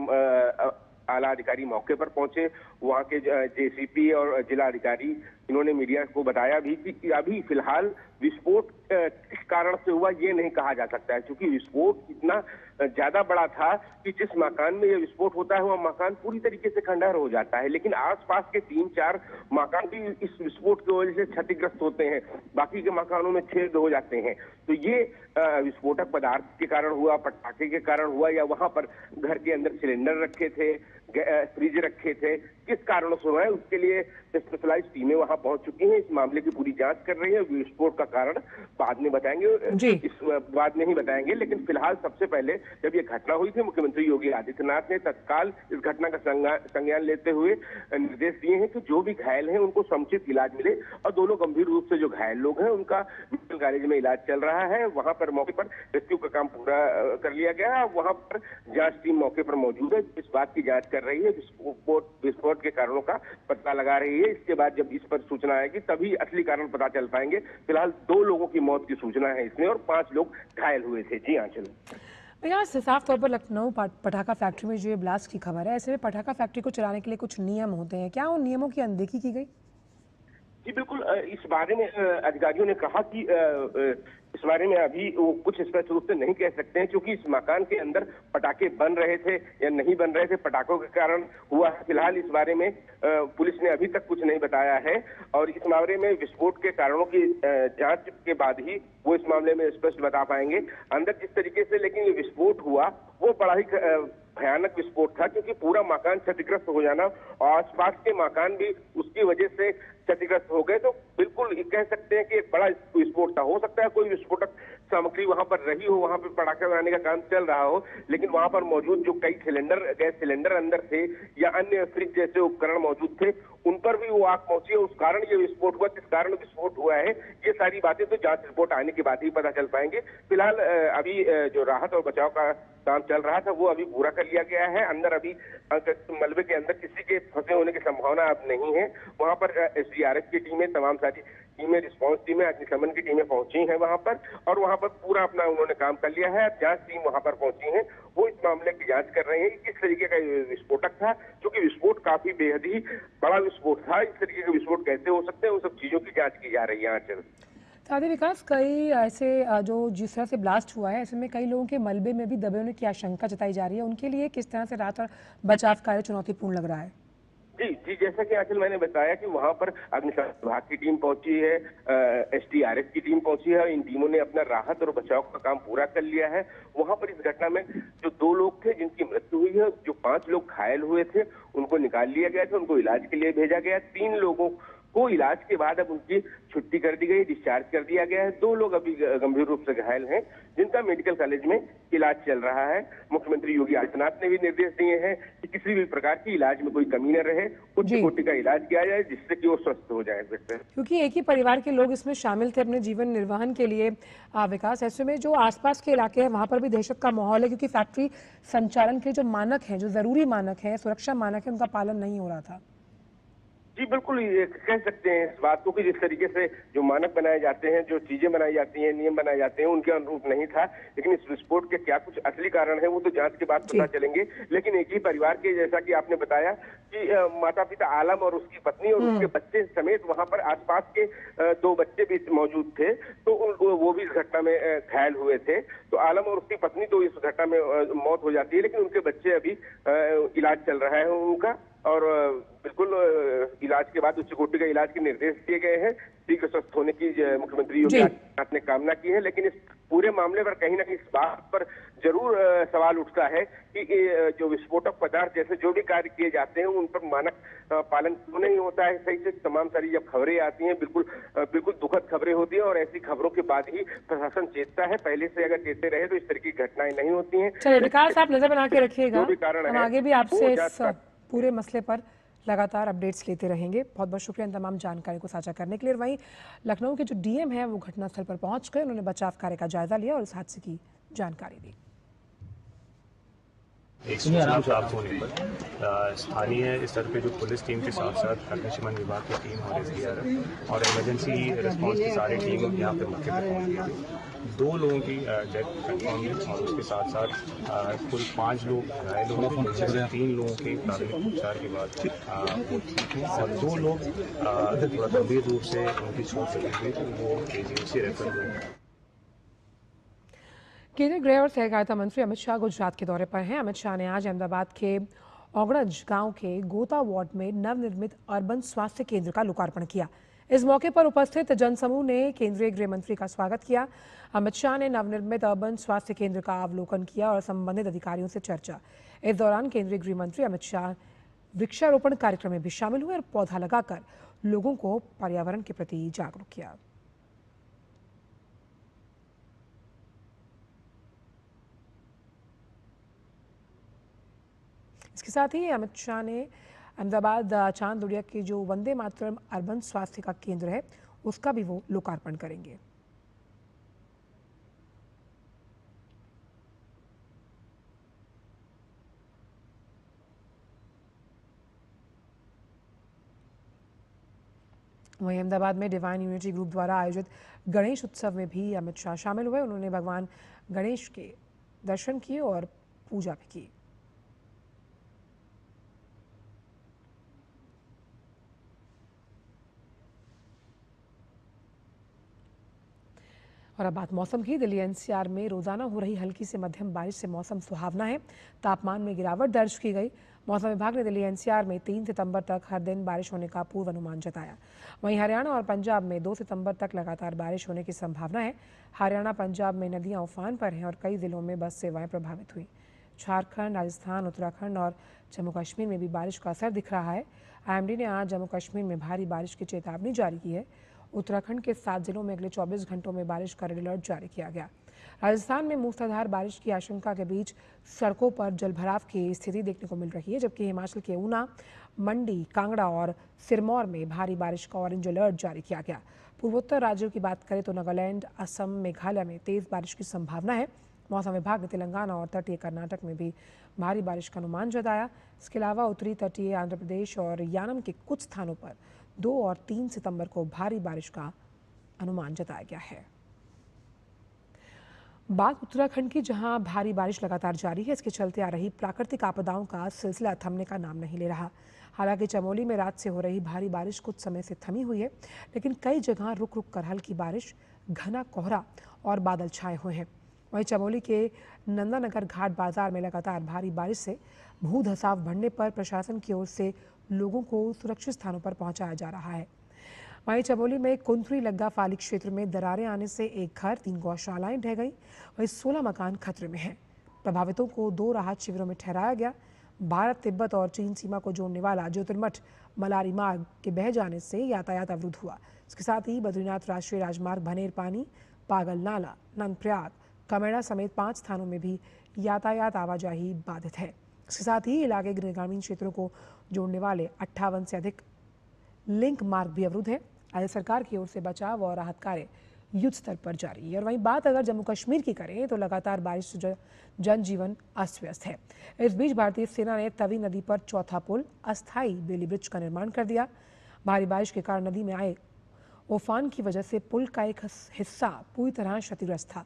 [SPEAKER 12] आला अधिकारी मौके पर पहुंचे। वहां के जेसीपी और जिला अधिकारी इन्होंने मीडिया को बताया भी कि अभी फिलहाल विस्फोट किस कारण से हुआ ये नहीं कहा जा सकता है, क्योंकि विस्फोट इतना ज्यादा बड़ा था कि जिस मकान में ये विस्फोट होता है वह मकान पूरी तरीके से खंडहर हो जाता है, लेकिन आसपास के 3-4 मकान भी इस विस्फोट की वजह से क्षतिग्रस्त होते हैं, बाकी के मकानों में छेद हो जाते हैं। तो ये विस्फोटक पदार्थ के कारण हुआ, पटाखे के कारण हुआ, या वहां पर घर के अंदर सिलेंडर रखे थे, फ्रिज रखे थे, किस कारणों से हुआ है उसके लिए स्पेशलाइज्ड टीमें वहां पहुंच चुकी हैं। इस मामले की पूरी जांच कर रही है। विस्फोट का कारण बाद में बताएंगे, इस बाद में ही बताएंगे, लेकिन फिलहाल सबसे पहले जब ये घटना हुई थी मुख्यमंत्री योगी आदित्यनाथ ने तत्काल इस घटना का संज्ञान लेते हुए निर्देश दिए हैं कि जो भी घायल हैं उनको समुचित इलाज मिले और दोनों गंभीर रूप से जो घायल लोग हैं उनका मेडिकल कॉलेज में इलाज चल रहा है। वहां पर मौके पर रेस्क्यू का काम पूरा कर लिया गया है। वहां पर जांच टीम मौके पर मौजूद है, इस बात की जांच कर रही है, विस्फोट के कारणों का पता लगा रही है। इसके बाद जब इस पर सूचना आएगी तभी असली कारण पता चल पाएंगे। फिलहाल 2 लोगों की मौत की सूचना है इसमें और 5 लोग घायल हुए थे। जी हाँ, चलो
[SPEAKER 1] यहाँ साफ तौर पर लखनऊ पटाखा फैक्ट्री में जो ये ब्लास्ट की खबर है, ऐसे में पटाखा फैक्ट्री को चलाने के लिए कुछ नियम होते हैं, क्या उन नियमों की अनदेखी की गई?
[SPEAKER 12] जी बिल्कुल, इस बारे में अधिकारियों ने कहा कि इस बारे में अभी वो कुछ स्पष्ट रूप से नहीं कह सकते हैं, क्योंकि इस मकान के अंदर पटाखे बन रहे थे या नहीं बन रहे थे, पटाखों के कारण हुआ है। फिलहाल इस बारे में पुलिस ने अभी तक कुछ नहीं बताया है और इस मामले में विस्फोट के कारणों की जांच के बाद ही वो इस मामले में स्पष्ट बता पाएंगे। अंदर जिस तरीके से लेकिन ये विस्फोट हुआ वो बड़ा ही भयानक विस्फोट था, क्योंकि पूरा मकान क्षतिग्रस्त हो जाना और आसपास के मकान भी उसकी वजह से क्षतिग्रस्त हो गए। तो बिल्कुल कह सकते हैं कि एक बड़ा विस्फोट था। हो सकता है कोई विस्फोटक सामग्री वहां पर रही हो, वहां पर पटाखे बनाने का काम चल रहा हो, लेकिन वहां पर मौजूद जो कई गैस सिलेंडर अंदर थे या अन्य फ्रिज जैसे उपकरण मौजूद थे, उन पर भी वो आग पहुंची और उस कारण ये विस्फोट हुआ। किस कारण विस्फोट हुआ है ये सारी बातें तो जांच रिपोर्ट आने के बाद ही पता चल पाएंगे। फिलहाल अभी जो राहत और बचाव का काम चल रहा था वो अभी पूरा कर लिया गया है। अंदर अभी मलबे के अंदर किसी के फंसे होने की संभावना अब नहीं है। वहां पर एसडीआरएफ की टीमें, तमाम सारी टीमें, रिस्पांस टीमें, अग्निशमन की टीमें पहुंची हैं वहां पर और वहां पर पूरा अपना उन्होंने काम कर लिया है। जांच टीम वहां पर पहुंची है, वो इस मामले की जांच कर रहे हैं कि किस तरीके का विस्फोटक था, क्योंकि विस्फोट काफी बेहद ही बड़ा विस्फोट था। इस तरीके के विस्फोट कैसे हो सकते हैं, उन सब चीजों की जांच की जा रही है। आंचल
[SPEAKER 1] साथी विकास, कई ऐसे जो जिस तरह से ब्लास्ट हुआ है ऐसे में कई लोगों के मलबे में भी दबे होने की आशंका जताई जा रही है, उनके लिए किस तरह से राहत और बचाव कार्य चुनौतीपूर्ण लग रहा है?
[SPEAKER 12] जी, जैसा कि आंचल मैंने बताया कि वहां पर अग्निशमन विभाग की टीम पहुंची है, एसडीआरएफ की टीम पहुंची है। इन टीमों ने अपना राहत और बचाव का काम पूरा कर लिया है। वहां पर इस घटना में जो 2 लोग थे जिनकी मृत्यु हुई है, जो 5 लोग घायल हुए थे उनको निकाल लिया गया था, उनको इलाज के लिए भेजा गया। 3 लोगों को इलाज के बाद अब उनकी छुट्टी कर दी गई, डिस्चार्ज कर दिया गया है। 2 लोग अभी गंभीर रूप से घायल हैं, जिनका मेडिकल कॉलेज में इलाज चल रहा है। मुख्यमंत्री योगी आदित्यनाथ ने भी निर्देश दिए हैं कि किसी भी प्रकार की इलाज में कोई कमी न रहे, उच्च कोटि का इलाज किया जाए जिससे कि वो स्वस्थ हो जाए।
[SPEAKER 1] क्योंकि एक ही परिवार के लोग इसमें शामिल थे अपने जीवन निर्वहन के लिए। विकास, ऐसे में जो आसपास के इलाके हैं वहां पर भी दहशत का माहौल है, क्योंकि फैक्ट्री संचालन के जो मानक हैं, जो जरूरी मानक है, सुरक्षा मानक है, उनका पालन नहीं हो रहा था।
[SPEAKER 12] जी बिल्कुल, ये कह सकते हैं इस बात को कि जिस तरीके से जो मानक बनाए जाते हैं, जो चीजें बनाई जाती हैं, नियम बनाए जाते हैं, उनके अनुरूप नहीं था। लेकिन इस विस्फोट के क्या कुछ असली कारण है वो तो जांच के बाद पता चलेंगे। लेकिन एक ही परिवार के, जैसा कि आपने बताया कि माता पिता आलम और उसकी पत्नी और उसके बच्चे समेत वहां पर आसपास के 2 बच्चे भी मौजूद थे, तो वो भी इस घटना में घायल हुए थे। तो आलम और उसकी पत्नी तो इस घटना में मौत हो जाती है, लेकिन उनके बच्चे अभी इलाज चल रहा है उनका। और बिल्कुल इलाज के बाद उच्च कोटि का इलाज के निर्देश दिए गए हैं। शीघ्र स्वस्थ होने की मुख्यमंत्री योगी आदित्यनाथ ने कामना की है। लेकिन इस पूरे मामले पर कहीं ना कहीं इस बात पर जरूर सवाल उठता है कि जो विस्फोटक पदार्थ जैसे जो भी कार्य किए जाते हैं उन पर मानक पालन क्यों नहीं होता है सही से। तमाम सारी जब खबरें आती हैं बिल्कुल दुखद खबरें होती हैं और ऐसी खबरों के बाद ही प्रशासन चेतता है। पहले से अगर चेतते रहे तो इस तरह की घटनाएं नहीं होती हैं।
[SPEAKER 1] चलिए विकास, आप नजर बना के रखिएगा,
[SPEAKER 12] जो भी कारण
[SPEAKER 1] हम
[SPEAKER 12] है,
[SPEAKER 1] आगे भी आपसे
[SPEAKER 12] वो
[SPEAKER 1] इस पूरे मसले पर लगातार अपडेट्स लेते रहेंगे। बहुत बहुत शुक्रिया इन तमाम जानकारी को साझा करने के लिए। वहीं लखनऊ के जो डीएम है वो घटनास्थल पर पहुंच गए, उन्होंने बचाव कार्य का जायजा लिया और इस हादसे की जानकारी दी।
[SPEAKER 13] एक सूचना प्राप्त होने पर स्थानीय स्तर पे जो पुलिस टीम के साथ साथ अग्निशमन विभाग की टीम और एसडीआरएफ और इमरजेंसी रिस्पांस की सारी टीम यहाँ पे मौके पर पहुँच गई थी। 2 लोगों की डेथ कंफर्म है और उसके साथ साथ कुल 5 लोग घायल हो गए, जिसमें 3 लोगों के प्राथमिक उपचार के बाद वो ठीक है और 2 लोग थोड़ा गंभीर रूप से उनकी चोट लगी हुई तो वो केजीएमसी रेफर हुए।
[SPEAKER 1] केंद्रीय गृह और सहकारिता मंत्री अमित शाह गुजरात के दौरे पर हैं। अमित शाह ने आज अहमदाबाद के औगड़ज गांव के गोता वार्ड में नवनिर्मित अर्बन स्वास्थ्य केंद्र का लोकार्पण किया। इस मौके पर उपस्थित जनसमूह ने केंद्रीय गृह मंत्री का स्वागत किया। अमित शाह ने नवनिर्मित अर्बन स्वास्थ्य केंद्र का अवलोकन किया और संबंधित अधिकारियों से चर्चा। इस दौरान केंद्रीय गृह मंत्री अमित शाह वृक्षारोपण कार्यक्रम में भी शामिल हुए और पौधा लगाकर लोगों को पर्यावरण के प्रति जागरूक किया। इसके साथ ही अमित शाह ने अहमदाबाद चांदुड़िया के जो वंदे मातरम अर्बन स्वास्थ्य का केंद्र है उसका भी वो लोकार्पण करेंगे। वहीं अहमदाबाद में डिवाइन यूनिटी ग्रुप द्वारा आयोजित गणेश उत्सव में भी अमित शाह शामिल हुए। उन्होंने भगवान गणेश के दर्शन किए और पूजा भी की। और अब बात मौसम की। दिल्ली एनसीआर में रोजाना हो रही हल्की से मध्यम बारिश से मौसम सुहावना है। तापमान में गिरावट दर्ज की गई। मौसम विभाग ने दिल्ली एनसीआर में 3 सितंबर तक हर दिन बारिश होने का पूर्व अनुमान जताया। वहीं हरियाणा और पंजाब में 2 सितंबर तक लगातार बारिश होने की संभावना है। हरियाणा पंजाब में नदियां उफान पर हैं और कई जिलों में बस सेवाएं प्रभावित हुई। झारखंड, राजस्थान, उत्तराखंड और जम्मू कश्मीर में भी बारिश का असर दिख रहा है। आईएमडी ने आज जम्मू कश्मीर में भारी बारिश की चेतावनी जारी की है। उत्तराखंड के 7 जिलों में अगले 24 घंटों में बारिश का रेड अलर्ट जारी किया गया। राजस्थान में मूसलाधार बारिश की आशंका के बीच सड़कों पर जलभराव की स्थिति देखने को मिल रही है, जबकि हिमाचल के ऊना, मंडी, कांगड़ा और सिरमौर में भारी बारिश का ऑरेंज अलर्ट जारी किया गया। पूर्वोत्तर राज्यों की बात करें तो नागालैंड, असम, मेघालय में तेज बारिश की संभावना है। मौसम विभाग ने तेलंगाना और तटीय कर्नाटक में भी भारी बारिश का अनुमान जताया। इसके अलावा उत्तरी तटीय आंध्र प्रदेश और यानम के कुछ स्थानों पर 2 और 3 सितंबर को भारी बारिश का अनुमान जताया गया है। बात उत्तराखंड की, जहां भारी बारिश लगातार जारी है। इसके चलते आ रही प्राकृतिक आपदाओं का सिलसिला थमने का नाम नहीं ले रहा। हालांकि चमोली में रात से हो रही भारी बारिश कुछ समय से थमी हुई है, लेकिन कई जगह रुक रुक कर हल्की बारिश, घना कोहरा और बादल छाए हुए हैं। वहीं चमोली के नंदानगर घाट बाजार में लगातार भारी बारिश से भू धसाव बढ़ने पर प्रशासन की ओर से लोगों को सुरक्षित स्थानों पर पहुंचाया जा रहा है। वहीं चमोली में कुंथरी लग्गा फाली क्षेत्र में दरारें आने से एक घर, 3 गौशालाएं ढह गई। वहीं 16 मकान खतरे में हैं। प्रभावितों को 2 राहत शिविरों में ठहराया गया। भारत, तिब्बत और चीन सीमा को जोड़ने वाला ज्योतिर्मठ मलारी मार्ग के बह जाने से यातायात अवरुद्ध हुआ। इसके साथ ही बद्रीनाथ राष्ट्रीय राजमार्ग भनेर पानी, पागल नाला, नंदप्रयाग, कमेड़ा समेत 5 स्थानों में भी यातायात आवाजाही बाधित है। इसके साथ ही इलाके के ग्रामीण क्षेत्रों को जोड़ने वाले 58 से अधिक लिंक मार्ग भी अवरुद्ध है। राज्य सरकार की ओर से बचाव और राहत कार्य युद्ध स्तर पर जारी है। और वहीं बात अगर जम्मू कश्मीर की करें तो लगातार बारिश से जनजीवन अस्त व्यस्त है। इस बीच भारतीय सेना ने तवी नदी पर चौथा पुल, अस्थायी बेली ब्रिज का निर्माण कर दिया। भारी बारिश के कारण नदी में आए उफान की वजह से पुल का एक हिस्सा पूरी तरह क्षतिग्रस्त था,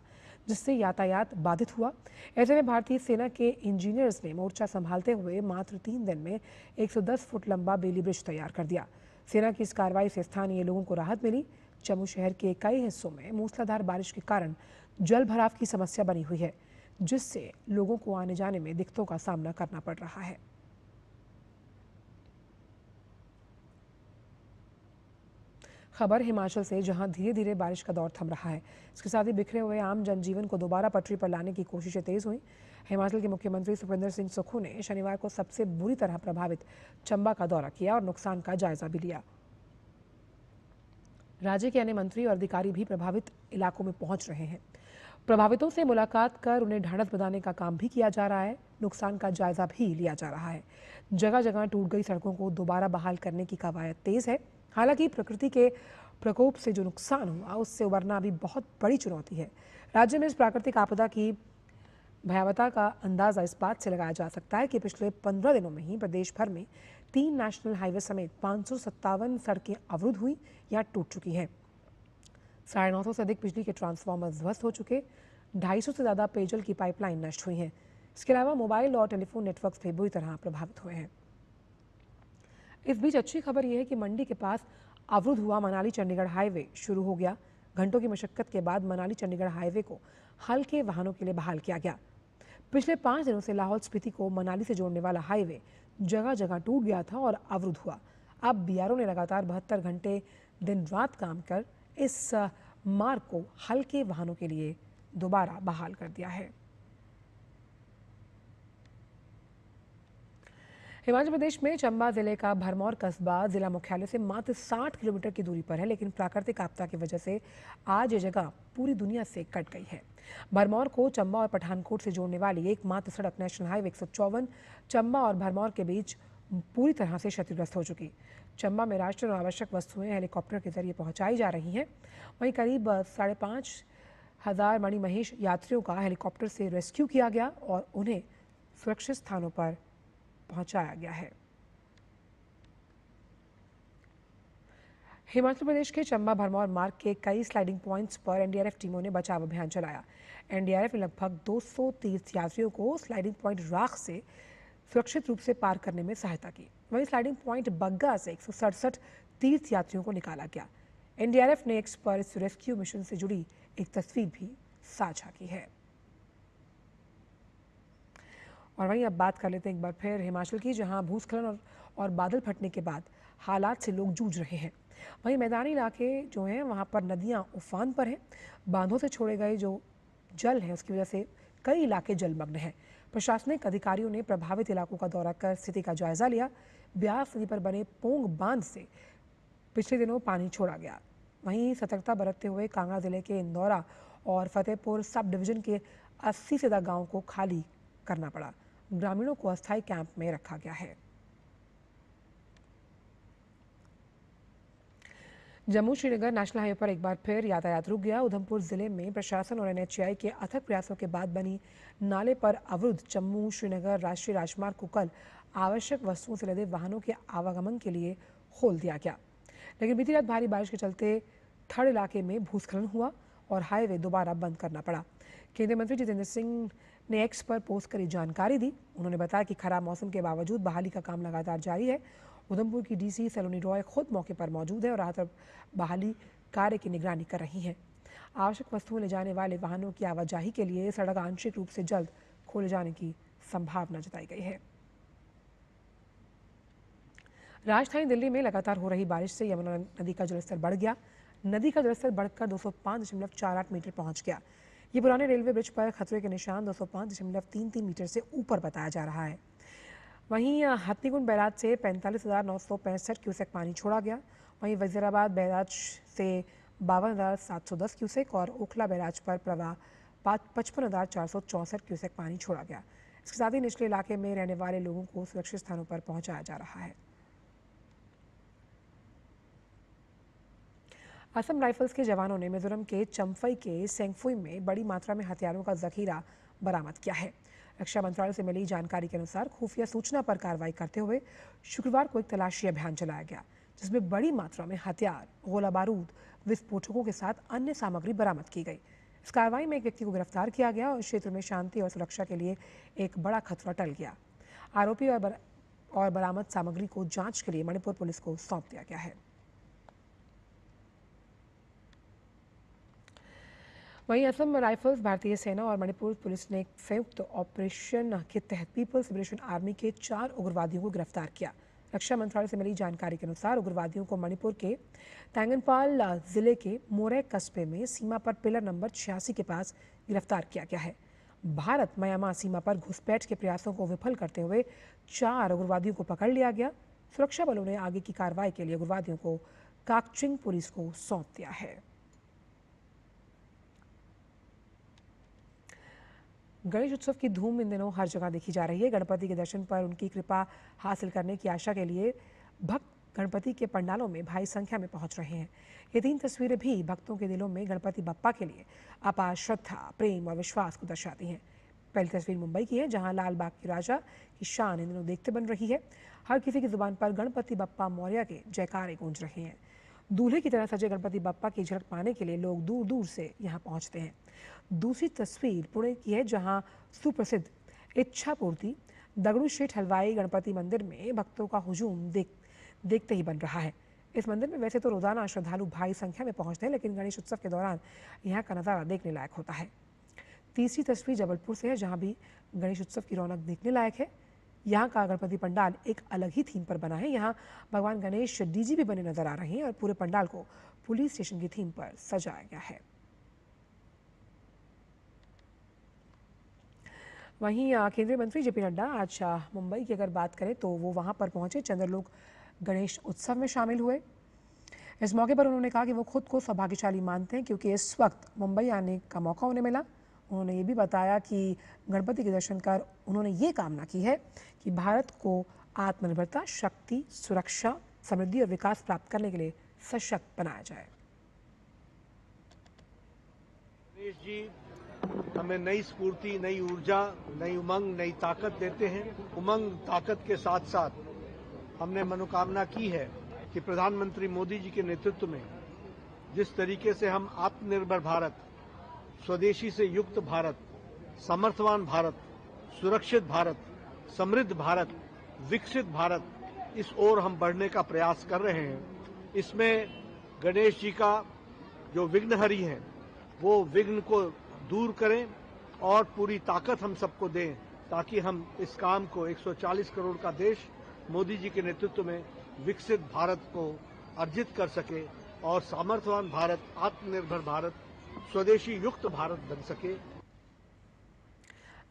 [SPEAKER 1] जिससे यातायात बाधित हुआ। ऐसे में भारतीय सेना के इंजीनियर्स ने मोर्चा संभालते हुए मात्र 3 दिन में 110 फुट लंबा बेली ब्रिज तैयार कर दिया। सेना की इस कार्रवाई से स्थानीय लोगों को राहत मिली। जम्मू शहर के कई हिस्सों में मूसलाधार बारिश के कारण जल भराव की समस्या बनी हुई है, जिससे लोगों को आने जाने में दिक्कतों का सामना करना पड़ रहा है। खबर हिमाचल से, जहां धीरे धीरे बारिश का दौर थम रहा है। इसके साथ ही बिखरे हुए आम जनजीवन को दोबारा पटरी पर लाने की कोशिशें तेज हुई। हिमाचल के मुख्यमंत्री सुखविंदर सिंह सुक्खू ने शनिवार को सबसे बुरी तरह प्रभावित चंबा का दौरा किया और नुकसान का जायजा भी लिया। राज्य के अन्य मंत्री और अधिकारी भी प्रभावित इलाकों में पहुंच रहे हैं। प्रभावितों से मुलाकात कर उन्हें ढांढस बंधाने का काम भी किया जा रहा है। नुकसान का जायजा भी लिया जा रहा है। जगह जगह टूट गई सड़कों को दोबारा बहाल करने की कवायद तेज है। हालांकि प्रकृति के प्रकोप से जो नुकसान हुआ उससे उबरना अभी बहुत बड़ी चुनौती है। राज्य में इस प्राकृतिक आपदा की भयावहता का अंदाजा इस बात से लगाया जा सकता है कि पिछले 15 दिनों में ही प्रदेश भर में 3 नेशनल हाईवे समेत 557 सड़कें अवरुद्ध हुई या टूट चुकी हैं। 950 से अधिक बिजली के ट्रांसफार्मर ध्वस्त हो चुके, 250 से ज्यादा पेयजल की पाइपलाइन नष्ट हुई हैं। इसके अलावा मोबाइल और टेलीफोन नेटवर्क्स भी बुरी तरह प्रभावित हुए हैं। इस बीच अच्छी खबर यह है कि मंडी के पास अवरुद्ध हुआ मनाली चंडीगढ़ हाईवे शुरू हो गया। घंटों की मशक्कत के बाद मनाली चंडीगढ़ हाईवे को हल्के वाहनों के लिए बहाल किया गया। पिछले 5 दिनों से लाहौल स्पीति को मनाली से जोड़ने वाला हाईवे जगह जगह टूट गया था और अवरुद्ध हुआ। अब बीआरओ ने लगातार 72 घंटे दिन रात काम कर इस मार्ग को हल्के वाहनों के लिए दोबारा बहाल कर दिया है। हिमाचल प्रदेश में चंबा जिले का भरमौर कस्बा जिला मुख्यालय से मात्र 60 किलोमीटर की दूरी पर है, लेकिन प्राकृतिक आपदा की वजह से आज ये जगह पूरी दुनिया से कट गई है। भरमौर को चंबा और पठानकोट से जोड़ने वाली एकमात्र सड़क नेशनल हाईवे 154 चंबा और भरमौर के बीच पूरी तरह से क्षतिग्रस्त हो चुकी। चंबा में राशन और आवश्यक वस्तुएं हेलीकॉप्टर के जरिए पहुंचाई जा रही हैं। वहीं करीब 5,500 मणिमहेश यात्रियों का हेलीकॉप्टर से रेस्क्यू किया गया और उन्हें सुरक्षित स्थानों पर पहुंचाया गया है। हिमाचल प्रदेश के चंबा भरमौर मार्ग के कई स्लाइडिंग पॉइंट्स पर एनडीआरएफ टीमों ने बचाव अभियान चलाया। एनडीआरएफ ने लगभग 200 तीर्थयात्रियों को स्लाइडिंग पॉइंट राख से सुरक्षित रूप से पार करने में सहायता की। वहीं स्लाइडिंग पॉइंट बग्गा से 167 तीर्थयात्रियों को निकाला गया। एनडीआरएफ ने एक्स पर इस रेस्क्यू मिशन से जुड़ी एक तस्वीर भी साझा की है। और वहीं अब बात कर लेते हैं एक बार फिर हिमाचल की, जहां भूस्खलन और बादल फटने के बाद हालात से लोग जूझ रहे हैं। वहीं मैदानी इलाके जो हैं वहां पर नदियां उफान पर हैं। बांधों से छोड़े गए जो जल है उसकी वजह से कई इलाके जलमग्न हैं। प्रशासनिक अधिकारियों ने प्रभावित इलाकों का दौरा कर स्थिति का जायजा लिया। ब्यास नदी पर बने पोंग बांध से पिछले दिनों पानी छोड़ा गया। वहीं सतर्कता बरतते हुए कांगड़ा जिले के इंदौरा और फतेहपुर सब डिवीजन के 80 से ज्यादा गाँव को खाली करना पड़ा। ग्रामीणों को अस्थायी कैंप में रखा गया है। जम्मू श्रीनगर नेशनल हाईवे पर एक बार फिर यातायात रुक गया। उधमपुर जिले में प्रशासन और एनएचएआई के अथक प्रयासों के बाद बनी नाले पर अवरुद्ध जम्मू श्रीनगर राष्ट्रीय राजमार्ग को कल आवश्यक वस्तुओं से लदे वाहनों के आवागमन के लिए खोल दिया गया, लेकिन बीती रात भारी बारिश के चलते थड़ इलाके में भूस्खलन हुआ और हाईवे दोबारा बंद करना पड़ा। केंद्रीय मंत्री जितेंद्र सिंह ने एक्स पर पोस्ट कर जानकारी दी। उन्होंने बताया कि खराब मौसम के बावजूद बहाली का काम लगातार जारी है। उधमपुर की डीसी सलोनी रॉय खुद मौके पर मौजूद है और राहत और बहाली कार्य की निगरानी कर रही हैं। आवश्यक वस्तुएं ले जाने वाले वाहनों की आवाजाही के लिए सड़क आंशिक रूप से जल्द खोले जाने की संभावना जताई गई है। राजधानी दिल्ली में लगातार हो रही बारिश से यमुना नदी का जलस्तर बढ़ गया। नदी का जलस्तर बढ़कर 205.48 मीटर पहुंच गया। ये पुराने रेलवे ब्रिज पर खतरे के निशान 205.33 मीटर से ऊपर बताया जा रहा है। वहीं हथनीकुंड बैराज से 45,965 क्यूसेक पानी छोड़ा गया। वहीं वजीराबाद बैराज से 52,710 क्यूसेक और ओखला बैराज पर प्रवाह 55,464 क्यूसेक पानी छोड़ा गया। इसके साथ ही निचले इलाके में रहने वाले लोगों को सुरक्षित स्थानों पर पहुंचाया जा रहा है। असम राइफल्स के जवानों ने मिजोरम के चम्फई के सेंगफुई में बड़ी मात्रा में हथियारों का जखीरा बरामद किया है। रक्षा मंत्रालय से मिली जानकारी के अनुसार खुफिया सूचना पर कार्रवाई करते हुए शुक्रवार को एक तलाशी अभियान चलाया गया, जिसमें बड़ी मात्रा में हथियार, गोला बारूद, विस्फोटकों के साथ अन्य सामग्री बरामद की गई। इस कार्रवाई में एक व्यक्ति को गिरफ्तार किया गया और क्षेत्र में शांति और सुरक्षा के लिए एक बड़ा खतरा टल गया। आरोपी और बरामद सामग्री को जांच के लिए मणिपुर पुलिस को सौंप दिया गया है। वहीं असम राइफल्स, भारतीय सेना और मणिपुर पुलिस ने एक संयुक्त ऑपरेशन के तहत पीपल्स लिबरेशन आर्मी के 4 उग्रवादियों को गिरफ्तार किया। रक्षा मंत्रालय से मिली जानकारी के अनुसार उग्रवादियों को मणिपुर के तैंगनपाल जिले के मोरै कस्बे में सीमा पर पिलर नंबर 86 के पास गिरफ्तार किया गया है। भारत म्यांमार सीमा पर घुसपैठ के प्रयासों को विफल करते हुए 4 उग्रवादियों को पकड़ लिया गया। सुरक्षा बलों ने आगे की कार्रवाई के लिए उग्रवादियों को काकचिंग पुलिस को सौंप दिया है। गणेश उत्सव की धूम इन दिनों हर जगह देखी जा रही है। गणपति के दर्शन पर उनकी कृपा हासिल करने की आशा के लिए भक्त गणपति के पंडालों में भारी संख्या में पहुंच रहे हैं। ये 3 तस्वीरें भी भक्तों के दिलों में गणपति बप्पा के लिए अपार श्रद्धा, प्रेम और विश्वास को दर्शाती हैं। पहली तस्वीर मुंबई की है, जहां लाल बाग की राजा की शान इन दिनों देखते बन रही है। हर किसी की जुबान पर गणपति बप्पा मौर्य के जयकारे गूंज रहे हैं। दूल्हे की तरह सजे गणपति बप्पा की झलक पाने के लिए लोग दूर दूर से यहाँ पहुँचते हैं। दूसरी तस्वीर पुणे की है, जहाँ सुप्रसिद्ध इच्छा पूर्ति दगड़ू शेठ हलवाई गणपति मंदिर में भक्तों का हुजूम देखते ही बन रहा है। इस मंदिर में वैसे तो रोजाना श्रद्धालु भारी संख्या में पहुंचते हैं, लेकिन गणेश उत्सव के दौरान यहाँ का नज़ारा देखने लायक होता है। तीसरी तस्वीर जबलपुर से है, जहाँ भी गणेश उत्सव की रौनक देखने लायक है। यहाँ का गणपति पंडाल एक अलग ही थीम पर बना है। यहाँ भगवान गणेश डीजी भी बने नजर आ रहे हैं और पूरे पंडाल को पुलिस स्टेशन की थीम पर सजाया गया है। वहीं केंद्रीय मंत्री जेपी नड्डा आज मुंबई की अगर बात करें तो वो वहाँ पर पहुंचे, चंद्रलोक गणेश उत्सव में शामिल हुए। इस मौके पर उन्होंने कहा कि वो खुद को सौभाग्यशाली मानते हैं क्योंकि इस वक्त मुंबई आने का मौका उन्हें मिला। उन्होंने ये भी बताया कि गणपति के दर्शन कर उन्होंने ये कामना की है कि भारत को आत्मनिर्भरता, शक्ति, सुरक्षा, समृद्धि और विकास प्राप्त करने के लिए सशक्त बनाया जाए।
[SPEAKER 14] गणेश जी हमें नई स्फूर्ति, नई ऊर्जा, नई उमंग, नई ताकत देते हैं। उमंग ताकत के साथ साथ हमने मनोकामना की है कि प्रधानमंत्री मोदी जी के नेतृत्व में जिस तरीके से हम आत्मनिर्भर भारत, स्वदेशी से युक्त भारत, समर्थवान भारत, सुरक्षित भारत, समृद्ध भारत, विकसित भारत, इस ओर हम बढ़ने का प्रयास कर रहे हैं। इसमें गणेश जी का जो विघ्नहरी है वो विघ्न को दूर करें और पूरी ताकत हम सबको दें ताकि हम इस काम को 140 करोड़ का देश मोदी जी के नेतृत्व में विकसित भारत को अर्जित कर सके और सामर्थ्यवान भारत, आत्मनिर्भर भारत, स्वदेशी युक्त भारत बन सके।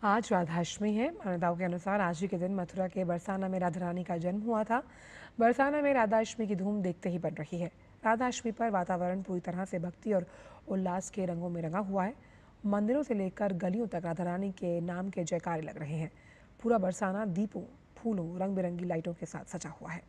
[SPEAKER 1] आज राधाष्टमी है। मान्यताओं के अनुसार आज ही के दिन मथुरा के बरसाना में राधा रानी का जन्म हुआ था। बरसाना में राधाष्टमी की धूम देखते ही बन रही है। राधाष्टमी पर वातावरण पूरी तरह से भक्ति और उल्लास के रंगों में रंगा हुआ है। मंदिरों से लेकर गलियों तक राधा रानी के नाम के जयकारे लग रहे हैं। पूरा बरसाना दीपों, फूलों, रंग बिरंगी लाइटों के साथ सजा हुआ है।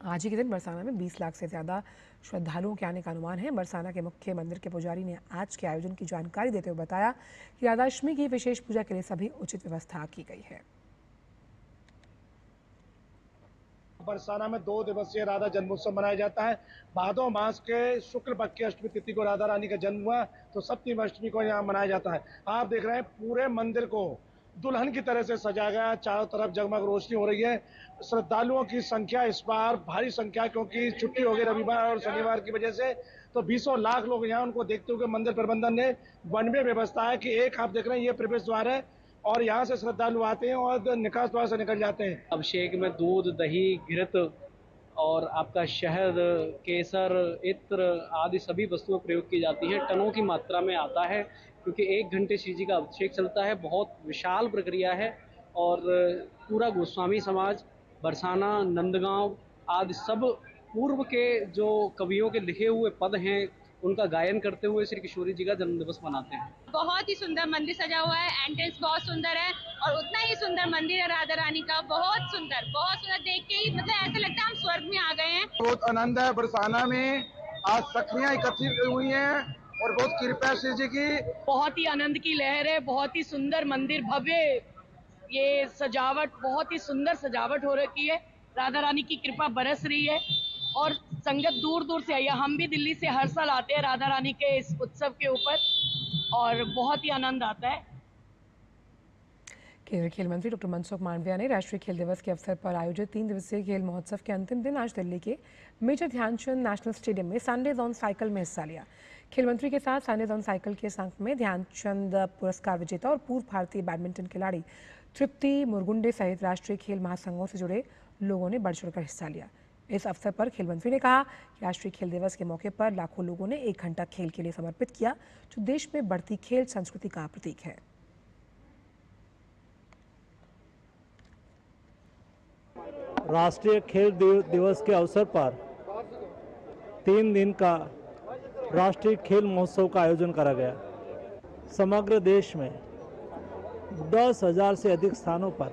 [SPEAKER 1] आज ही के दिन बरसाना में 20 लाख से ज़्यादा श्रद्धालुओं के आने का अनुमान है। बरसाना के मुख्य मंदिर के पुजारी ने आज के आयोजन की जानकारी देते हुए बताया कि राधाष्टमी की विशेष पूजा के लिए सभी उचित व्यवस्था की गई है।
[SPEAKER 15] बरसाना में 2 दिवसीय राधा जन्मोत्सव मनाया जाता है। भादो मास के शुक्ल पक्ष की अष्टमी तिथि को राधा रानी का जन्म हुआ तो सप्तमी अष्टमी को यहाँ मनाया जाता है। आप देख रहे हैं पूरे मंदिर को दुल्हन की तरह से सजाया गया, चारों तरफ जगमग रोशनी हो रही है। श्रद्धालुओं की संख्या इस बार भारी संख्या, क्योंकि छुट्टी हो गई रविवार और शनिवार की वजह से, तो 20 लाख लोग यहाँ उनको देखते हुए मंदिर प्रबंधन ने 92 व्यवस्था है कि एक आप देख रहे हैं ये प्रवेश द्वार है और यहाँ से श्रद्धालु आते हैं और निकास द्वार से निकल जाते हैं।
[SPEAKER 16] अभिषेक में दूध, दही, घृत और आपका शहद, केसर, इत्र आदि सभी वस्तुएं प्रयोग की जाती है। टनों की मात्रा में आता है क्योंकि 1 घंटे श्री जी का अभिषेक चलता है। बहुत विशाल प्रक्रिया है और पूरा गोस्वामी समाज, बरसाना, नंदगांव आदि सब पूर्व के जो कवियों के लिखे हुए पद हैं उनका गायन करते हुए श्री किशोरी जी का जन्मदिवस मनाते हैं।
[SPEAKER 17] बहुत ही सुंदर मंदिर सजा हुआ है, एंट्रेंस बहुत सुंदर है और उतना ही सुंदर मंदिर है राधा रानी का। बहुत सुंदर देख के ही मतलब ऐसा लगता है हम स्वर्ग में आ गए हैं।
[SPEAKER 15] बहुत आनंद है। बरसाना में आज सखियां एकत्रित हुई हैं और बहुत कृपा श्री जी की।
[SPEAKER 18] बहुत ही आनंद की लहर है। बहुत ही सुंदर मंदिर, भव्य ये सजावट, बहुत ही सुंदर सजावट हो रखी है। राधा रानी की कृपा बरस रही है और संगत दूर दूर से आई है। हम भी दिल्ली से हर साल आते हैं राधा रानी के इस उत्सव के ऊपर और बहुत ही आनंद आता है।
[SPEAKER 1] केंद्रीय खेल मंत्री डॉक्टर मनसुख मांडविया ने राष्ट्रीय खेल दिवस के अवसर पर आयोजित 3 दिवसीय खेल महोत्सव के अंतिम दिन आज दिल्ली के मेजर ध्यानचंद नेशनल स्टेडियम में संडेज ऑन साइकिल में हिस्सा लिया। खेल मंत्री के साथ संडेज ऑन साइकिल के अंक में ध्यानचंद पुरस्कार विजेता और पूर्व भारतीय बैडमिंटन खिलाड़ी तृप्ति मुरगुंडे सहित राष्ट्रीय खेल महासंघों से जुड़े लोगों ने बढ़ चढ़कर हिस्सा लिया। इस अवसर पर खेल मंत्री ने कहा कि राष्ट्रीय खेल दिवस के मौके पर लाखों लोगों ने 1 घंटा खेल के लिए समर्पित किया, जो देश में बढ़ती खेल संस्कृति का प्रतीक है।
[SPEAKER 19] राष्ट्रीय खेल दिवस के अवसर पर 3 दिन का राष्ट्रीय खेल महोत्सव का आयोजन करा गया। समग्र देश में 10,000 से अधिक स्थानों पर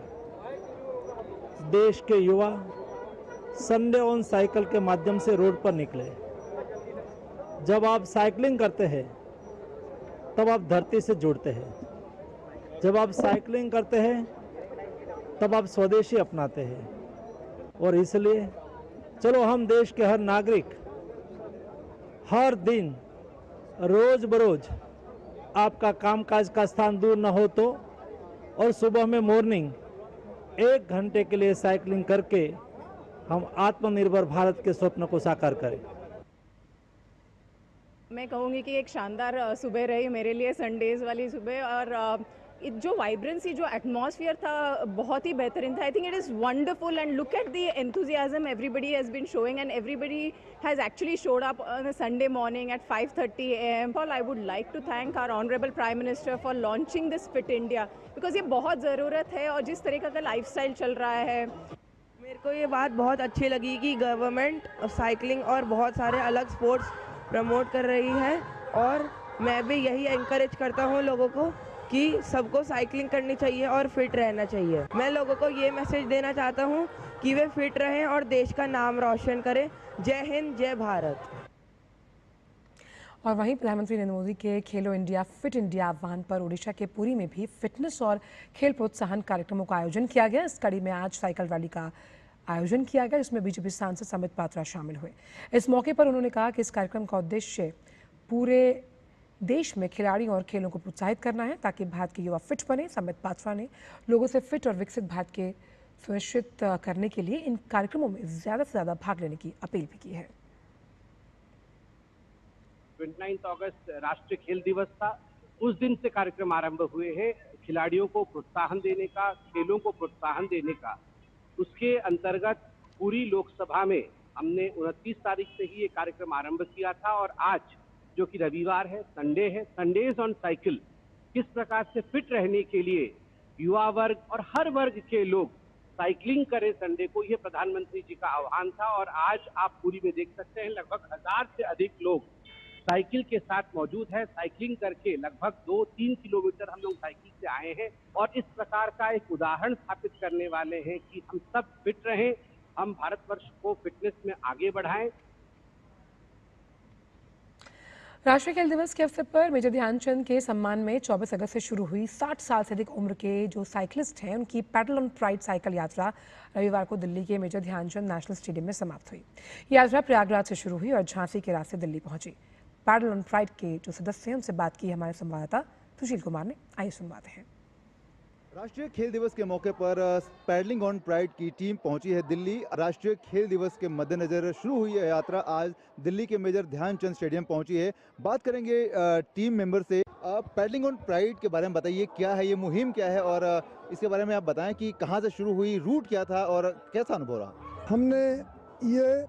[SPEAKER 19] देश के युवा संडे ऑन साइकिल के माध्यम से रोड पर निकले। जब आप साइकिलिंग करते हैं तब आप धरती से जुड़ते हैं। जब आप साइकिलिंग करते हैं तब आप स्वदेशी अपनाते हैं। और इसलिए चलो हम देश के हर नागरिक हर दिन रोज बरोज आपका कामकाज का स्थान दूर न हो तो और सुबह में मॉर्निंग 1 घंटे के लिए साइकिलिंग करके हम आत्मनिर्भर भारत के स्वप्न को साकार करें।
[SPEAKER 20] मैं कहूँगी कि एक शानदार सुबह रही मेरे लिए, संडेज वाली सुबह। और जो वाइब्रेंसी, जो एटमॉस्फेयर था, बहुत ही बेहतरीन था। I think it is wonderful and look at the enthusiasm everybody has been showing and everybody has actually showed up on a Sunday morning at 5:30 AM. I would like to thank our Honorable Prime Minister for launching this Fit India, because ये बहुत ज़रूरत है। और जिस तरीके का लाइफस्टाइल चल रहा है,
[SPEAKER 21] मेरे को ये बात बहुत अच्छी लगी कि गवर्नमेंट साइकिलिंग और बहुत सारे अलग स्पोर्ट्स प्रमोट कर रही है। और मैं भी यही एनकरेज करता हूँ लोगों को कि सबको साइकिलिंग करनी चाहिए और फिट रहना चाहिए। मैं लोगों को ये मैसेज देना चाहता हूँ कि वे फिट रहें और देश का नाम रोशन करें। जय हिंद, जय भारत।
[SPEAKER 1] और वहीं प्रधानमंत्री नरेंद्र मोदी के खेलो इंडिया फिट इंडिया आह्वान पर ओडिशा के पुरी में भी फिटनेस और खेल प्रोत्साहन कार्यक्रमों का आयोजन किया गया। इस कड़ी में आज साइकिल रैली का आयोजन किया गया, जिसमें बीजेपी सांसद संबित पात्रा शामिल हुए। इस मौके पर उन्होंने कहा कि इस कार्यक्रम का उद्देश्य पूरे देश में खिलाड़ियों और खेलों को प्रोत्साहित करना है ताकि भारत के युवा फिट बने। संबित पात्रा ने लोगों से फिट और विकसित भारत के सुनिश्चित करने के लिए इन कार्यक्रमों में ज़्यादा से ज़्यादा भाग लेने की अपील भी की है।
[SPEAKER 22] 29 अगस्त राष्ट्रीय खेल दिवस था, उस दिन से कार्यक्रम आरंभ हुए हैं खिलाड़ियों को प्रोत्साहन देने का, खेलों को प्रोत्साहन देने का। उसके अंतर्गत पूरी लोकसभा में हमने 29 तारीख से ही ये कार्यक्रम आरंभ किया था। और आज जो कि रविवार है, संडे है, संडेज ऑन साइकिल, किस प्रकार से फिट रहने के लिए युवा वर्ग और हर वर्ग के लोग साइकिलिंग करें संडे को, ये प्रधानमंत्री जी का आह्वान था। और आज आप पूरी में देख सकते हैं लगभग 1000 से अधिक लोग साइकिल के साथ मौजूद है। साइकिलिंग करके लगभग 2-3 किलोमीटर हम लोग साइकिल से आए हैं और इस प्रकार का एक उदाहरण स्थापित करने वाले हैं कि हम सब फिट रहें, हम भारतवर्ष को फिटनेस में आगे बढ़ाएं।
[SPEAKER 1] राष्ट्रीय खेल दिवस के अवसर पर मेजर ध्यानचंद के सम्मान में 24 अगस्त से शुरू हुई 60 साल से अधिक उम्र के जो साइकिलिस्ट हैं, उनकी पैडल ऑन प्राइड साइकिल यात्रा रविवार को दिल्ली के मेजर ध्यानचंद नेशनल स्टेडियम में समाप्त हुई। यात्रा प्रयागराज से शुरू हुई और झांसी के रास्ते दिल्ली पहुंची। पैडल ऑन प्राइड के जो सदस्य हैं उनसे बात की हमारे संवाददाता सुशील कुमार ने। आइए सुनवाते हैं।
[SPEAKER 23] राष्ट्रीय खेल दिवस के मौके पर पैडलिंग ऑन प्राइड की टीम पहुंची है दिल्ली। राष्ट्रीय खेल दिवस के मद्देनजर शुरू हुई है यात्रा आज दिल्ली के मेजर ध्यानचंद स्टेडियम पहुंची है। बात करेंगे टीम मेंबर से। पैडलिंग ऑन प्राइड के बारे में बताइए, क्या है ये मुहिम, क्या है, और इसके बारे में आप बताएं कि कहां से शुरू हुई, रूट क्या था और कैसा अनुभव रहा।
[SPEAKER 24] हमने ये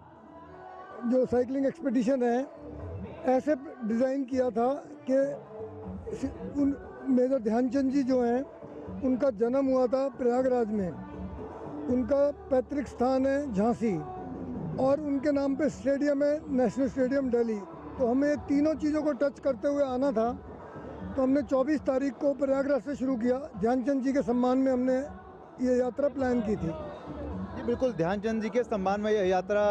[SPEAKER 24] जो साइकिलिंग एक्सपीडिशन है ऐसे डिज़ाइन किया था कि मेजर ध्यानचंद जी जो हैं उनका जन्म हुआ था प्रयागराज में, उनका पैतृक स्थान है झांसी और उनके नाम पे स्टेडियम है नेशनल स्टेडियम दिल्ली। तो हमें तीनों चीज़ों को टच करते हुए आना था, तो हमने 24 तारीख को प्रयागराज से शुरू किया। ध्यानचंद जी के सम्मान में हमने ये यात्रा प्लान की थी।
[SPEAKER 23] जी बिल्कुल, ध्यानचंद जी के सम्मान में यह यात्रा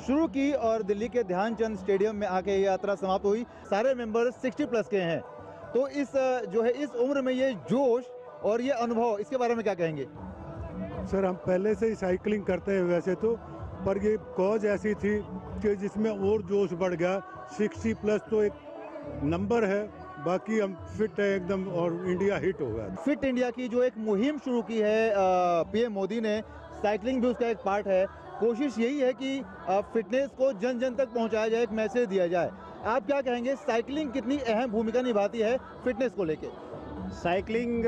[SPEAKER 23] शुरू की और दिल्ली के ध्यानचंद स्टेडियम में आके ये यात्रा समाप्त हुई। सारे मेंबर 60+ के हैं, तो इस जो है इस उम्र में ये जोश और ये अनुभव, इसके बारे में क्या कहेंगे?
[SPEAKER 25] सर, हम पहले से ही साइकिलिंग करते हैं वैसे तो, पर ये कॉज ऐसी थी कि जिसमें और जोश बढ़ गया। 60+ तो एक नंबर है, बाकी हम फिट है एकदम और इंडिया हिट होगा।
[SPEAKER 23] फिट इंडिया की जो एक मुहिम शुरू की है पीएम मोदी ने, साइकिलिंग भी उसका एक पार्ट है। कोशिश यही है कि फिटनेस को जन जन तक पहुंचाया जाए, एक मैसेज दिया जाए। आप क्या कहेंगे, साइकिलिंग कितनी अहम भूमिका निभाती है फिटनेस को लेके?
[SPEAKER 2] साइकिलिंग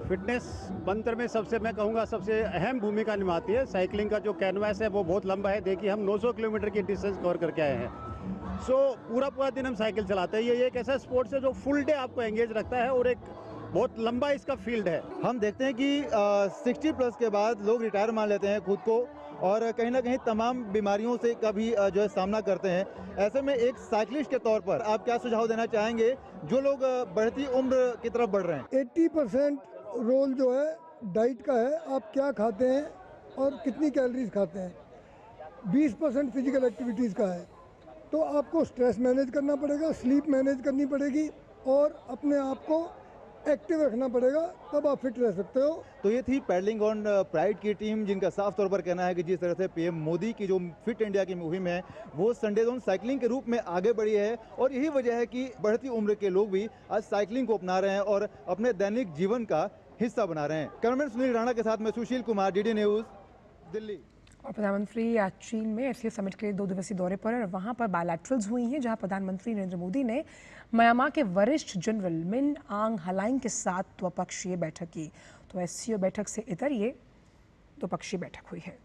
[SPEAKER 2] फिटनेस मंत्र में सबसे मैं कहूँगा सबसे अहम भूमिका निभाती है। साइकिलिंग का जो कैनवास है वो बहुत लंबा है। देखिए हम 900 किलोमीटर की डिस्टेंस कवर करके आए हैं। पूरा दिन हम साइकिल चलाते हैं। ये एक ऐसा स्पोर्ट्स है जो फुल डे आपको एंगेज रखता है और एक बहुत लंबा इसका फील्ड है।
[SPEAKER 23] हम देखते हैं कि 60 प्लस के बाद लोग रिटायर मान लेते हैं खुद को और कहीं ना कहीं तमाम बीमारियों से कभी जो है सामना करते हैं। ऐसे में एक साइकिलिस्ट के तौर पर आप क्या सुझाव देना चाहेंगे जो लोग बढ़ती उम्र की तरफ बढ़ रहे हैं?
[SPEAKER 24] 80% रोल जो है डाइट का है, आप क्या खाते हैं और कितनी कैलोरीज खाते हैं। 20% फिजिकल एक्टिविटीज़ का है। तो आपको स्ट्रेस मैनेज करना पड़ेगा, स्लीप मैनेज करनी पड़ेगी और अपने आप को एक्टिव रखना पड़ेगा, तब आप फिट रह सकते हो।
[SPEAKER 23] तो ये थी पैडलिंग ऑन प्राइड की टीम, जिनका साफ तौर पर कहना है कि जिस तरह से पीएम मोदी की जो फिट इंडिया की मुहिम है वो संडेज ऑन साइकिलिंग के रूप में आगे बढ़ी है और यही वजह है कि बढ़ती उम्र के लोग भी आज साइकिलिंग को अपना रहे हैं और अपने दैनिक जीवन का हिस्सा बना रहे हैं। कैमरामैन सुनील राणा के साथ मैं सुशील कुमार, डीडी न्यूज़, दिल्ली।
[SPEAKER 1] और प्रधानमंत्री आज चीन में एससीओ समिट के 2 दिवसीय दौरे पर और वहां पर बायलैटरल्स हुई हैं, जहां प्रधानमंत्री नरेंद्र मोदी ने म्यांमार के वरिष्ठ जनरल मिन आंग हलाइंग के साथ द्विपक्षीय बैठक की। तो एससीओ बैठक से इतर ये द्विपक्षीय बैठक हुई है।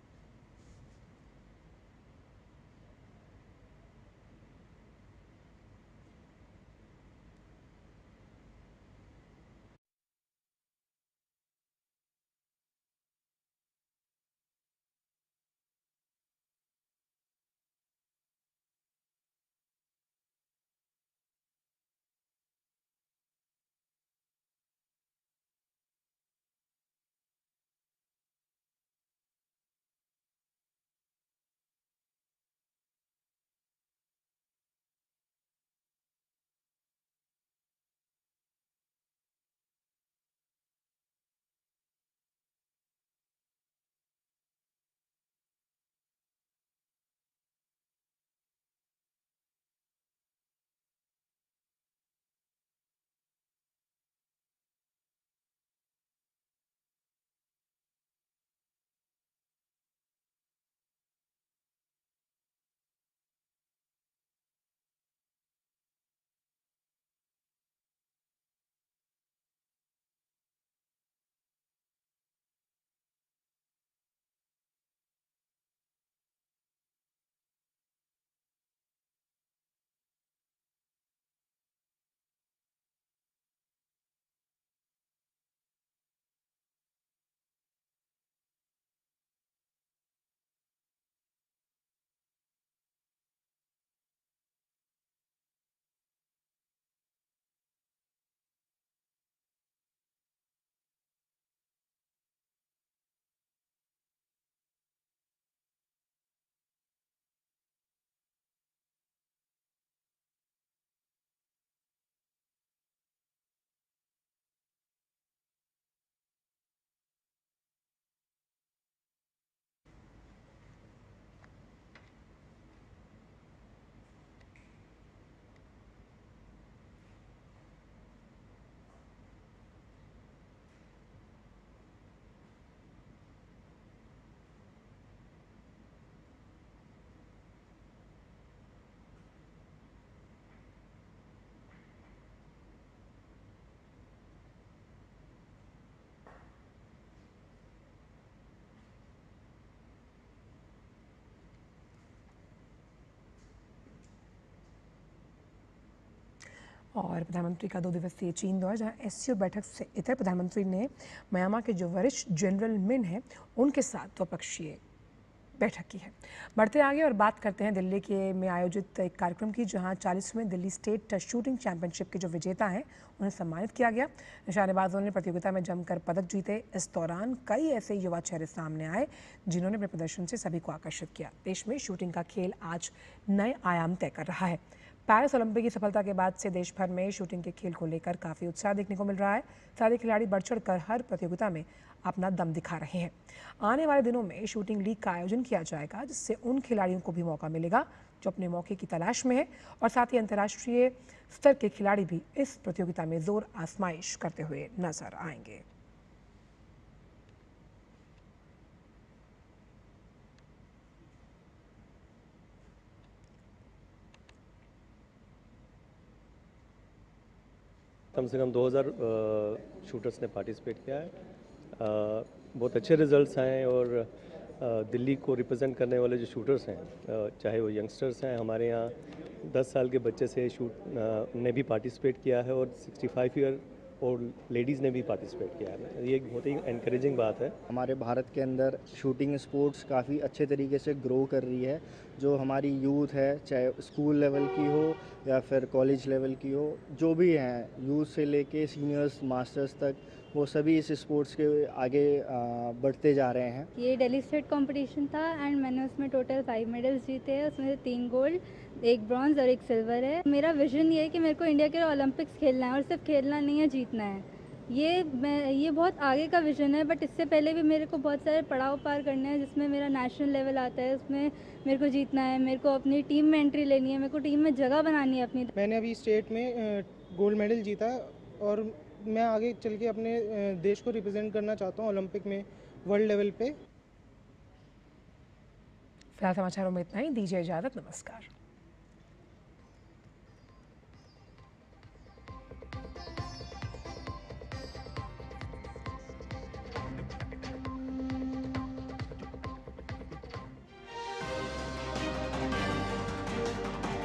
[SPEAKER 1] और प्रधानमंत्री का 2 दिवसीय चीन दौरा, जहां एससीओ बैठक से इतर प्रधानमंत्री ने म्यांमार के जो वरिष्ठ जनरल मिन हैं उनके साथ द्विपक्षीय बैठक की है। बढ़ते आगे और बात करते हैं दिल्ली के में आयोजित एक कार्यक्रम की, जहां 40वें दिल्ली स्टेट शूटिंग चैंपियनशिप के जो विजेता हैं उन्हें सम्मानित किया गया। निशानेबाजों ने प्रतियोगिता में जमकर पदक जीते। इस दौरान कई ऐसे युवा चेहरे सामने आए जिन्होंने अपने प्रदर्शन से सभी को आकर्षित किया। देश में शूटिंग का खेल आज नए आयाम तय कर रहा है। पेरिस ओलंपिक की सफलता के बाद से देश भर में शूटिंग के खेल को लेकर काफ़ी उत्साह देखने को मिल रहा है। सारे खिलाड़ी बढ़ चढ़कर हर प्रतियोगिता में अपना दम दिखा रहे हैं। आने वाले दिनों में शूटिंग लीग का आयोजन किया जाएगा, जिससे उन खिलाड़ियों को भी मौका मिलेगा जो अपने मौके की तलाश में है, और साथ ही अंतर्राष्ट्रीय स्तर के खिलाड़ी भी इस प्रतियोगिता में जोर आजमाइश करते हुए नजर आएंगे।
[SPEAKER 3] कम से कम 2000 शूटर्स ने पार्टिसिपेट किया है। बहुत अच्छे रिजल्ट्स आए और दिल्ली को रिप्रेजेंट करने वाले जो शूटर्स हैं, चाहे वो यंगस्टर्स हैं, हमारे यहाँ 10 साल के बच्चे से शूट ने भी पार्टिसिपेट किया है और 65 ईयर और लेडीज़ ने भी पार्टिसिपेट किया है। ये एक बहुत ही एनकरेजिंग बात है।
[SPEAKER 5] हमारे भारत के अंदर शूटिंग स्पोर्ट्स काफ़ी अच्छे तरीके से ग्रो कर रही है। जो हमारी यूथ है, चाहे स्कूल लेवल की हो या फिर कॉलेज लेवल की हो, जो भी हैं, यूथ से लेके सीनियर्स मास्टर्स तक, वो सभी इस स्पोर्ट्स के आगे बढ़ते जा रहे हैं।
[SPEAKER 6] ये दिल्ली स्टेट कंपटीशन था एंड मैंने उसमें टोटल 5 मेडल्स जीते हैं। उसमें से 3 गोल्ड, 1 ब्रॉन्ज और 1 सिल्वर है। मेरा विजन ये है कि मेरे को इंडिया के ओलंपिक्स खेलना है, और सिर्फ खेलना नहीं है, जीतना है। ये बहुत आगे का विजन है, बट इससे पहले भी मेरे को बहुत सारे पड़ाव पार करने हैं, जिसमें मेरा नेशनल लेवल आता है। उसमें मेरे को जीतना है, मेरे को अपनी टीम में एंट्री लेनी है, मेरे को टीम में जगह बनानी है अपनी।
[SPEAKER 7] मैंने अभी स्टेट में गोल्ड मेडल जीता और मैं आगे चल के अपने देश को रिप्रेजेंट करना चाहता हूँ ओलंपिक में, वर्ल्ड लेवल पे।
[SPEAKER 1] फिलहाल समाचारों में इतना ही। दीजिए इजाजत, नमस्कार।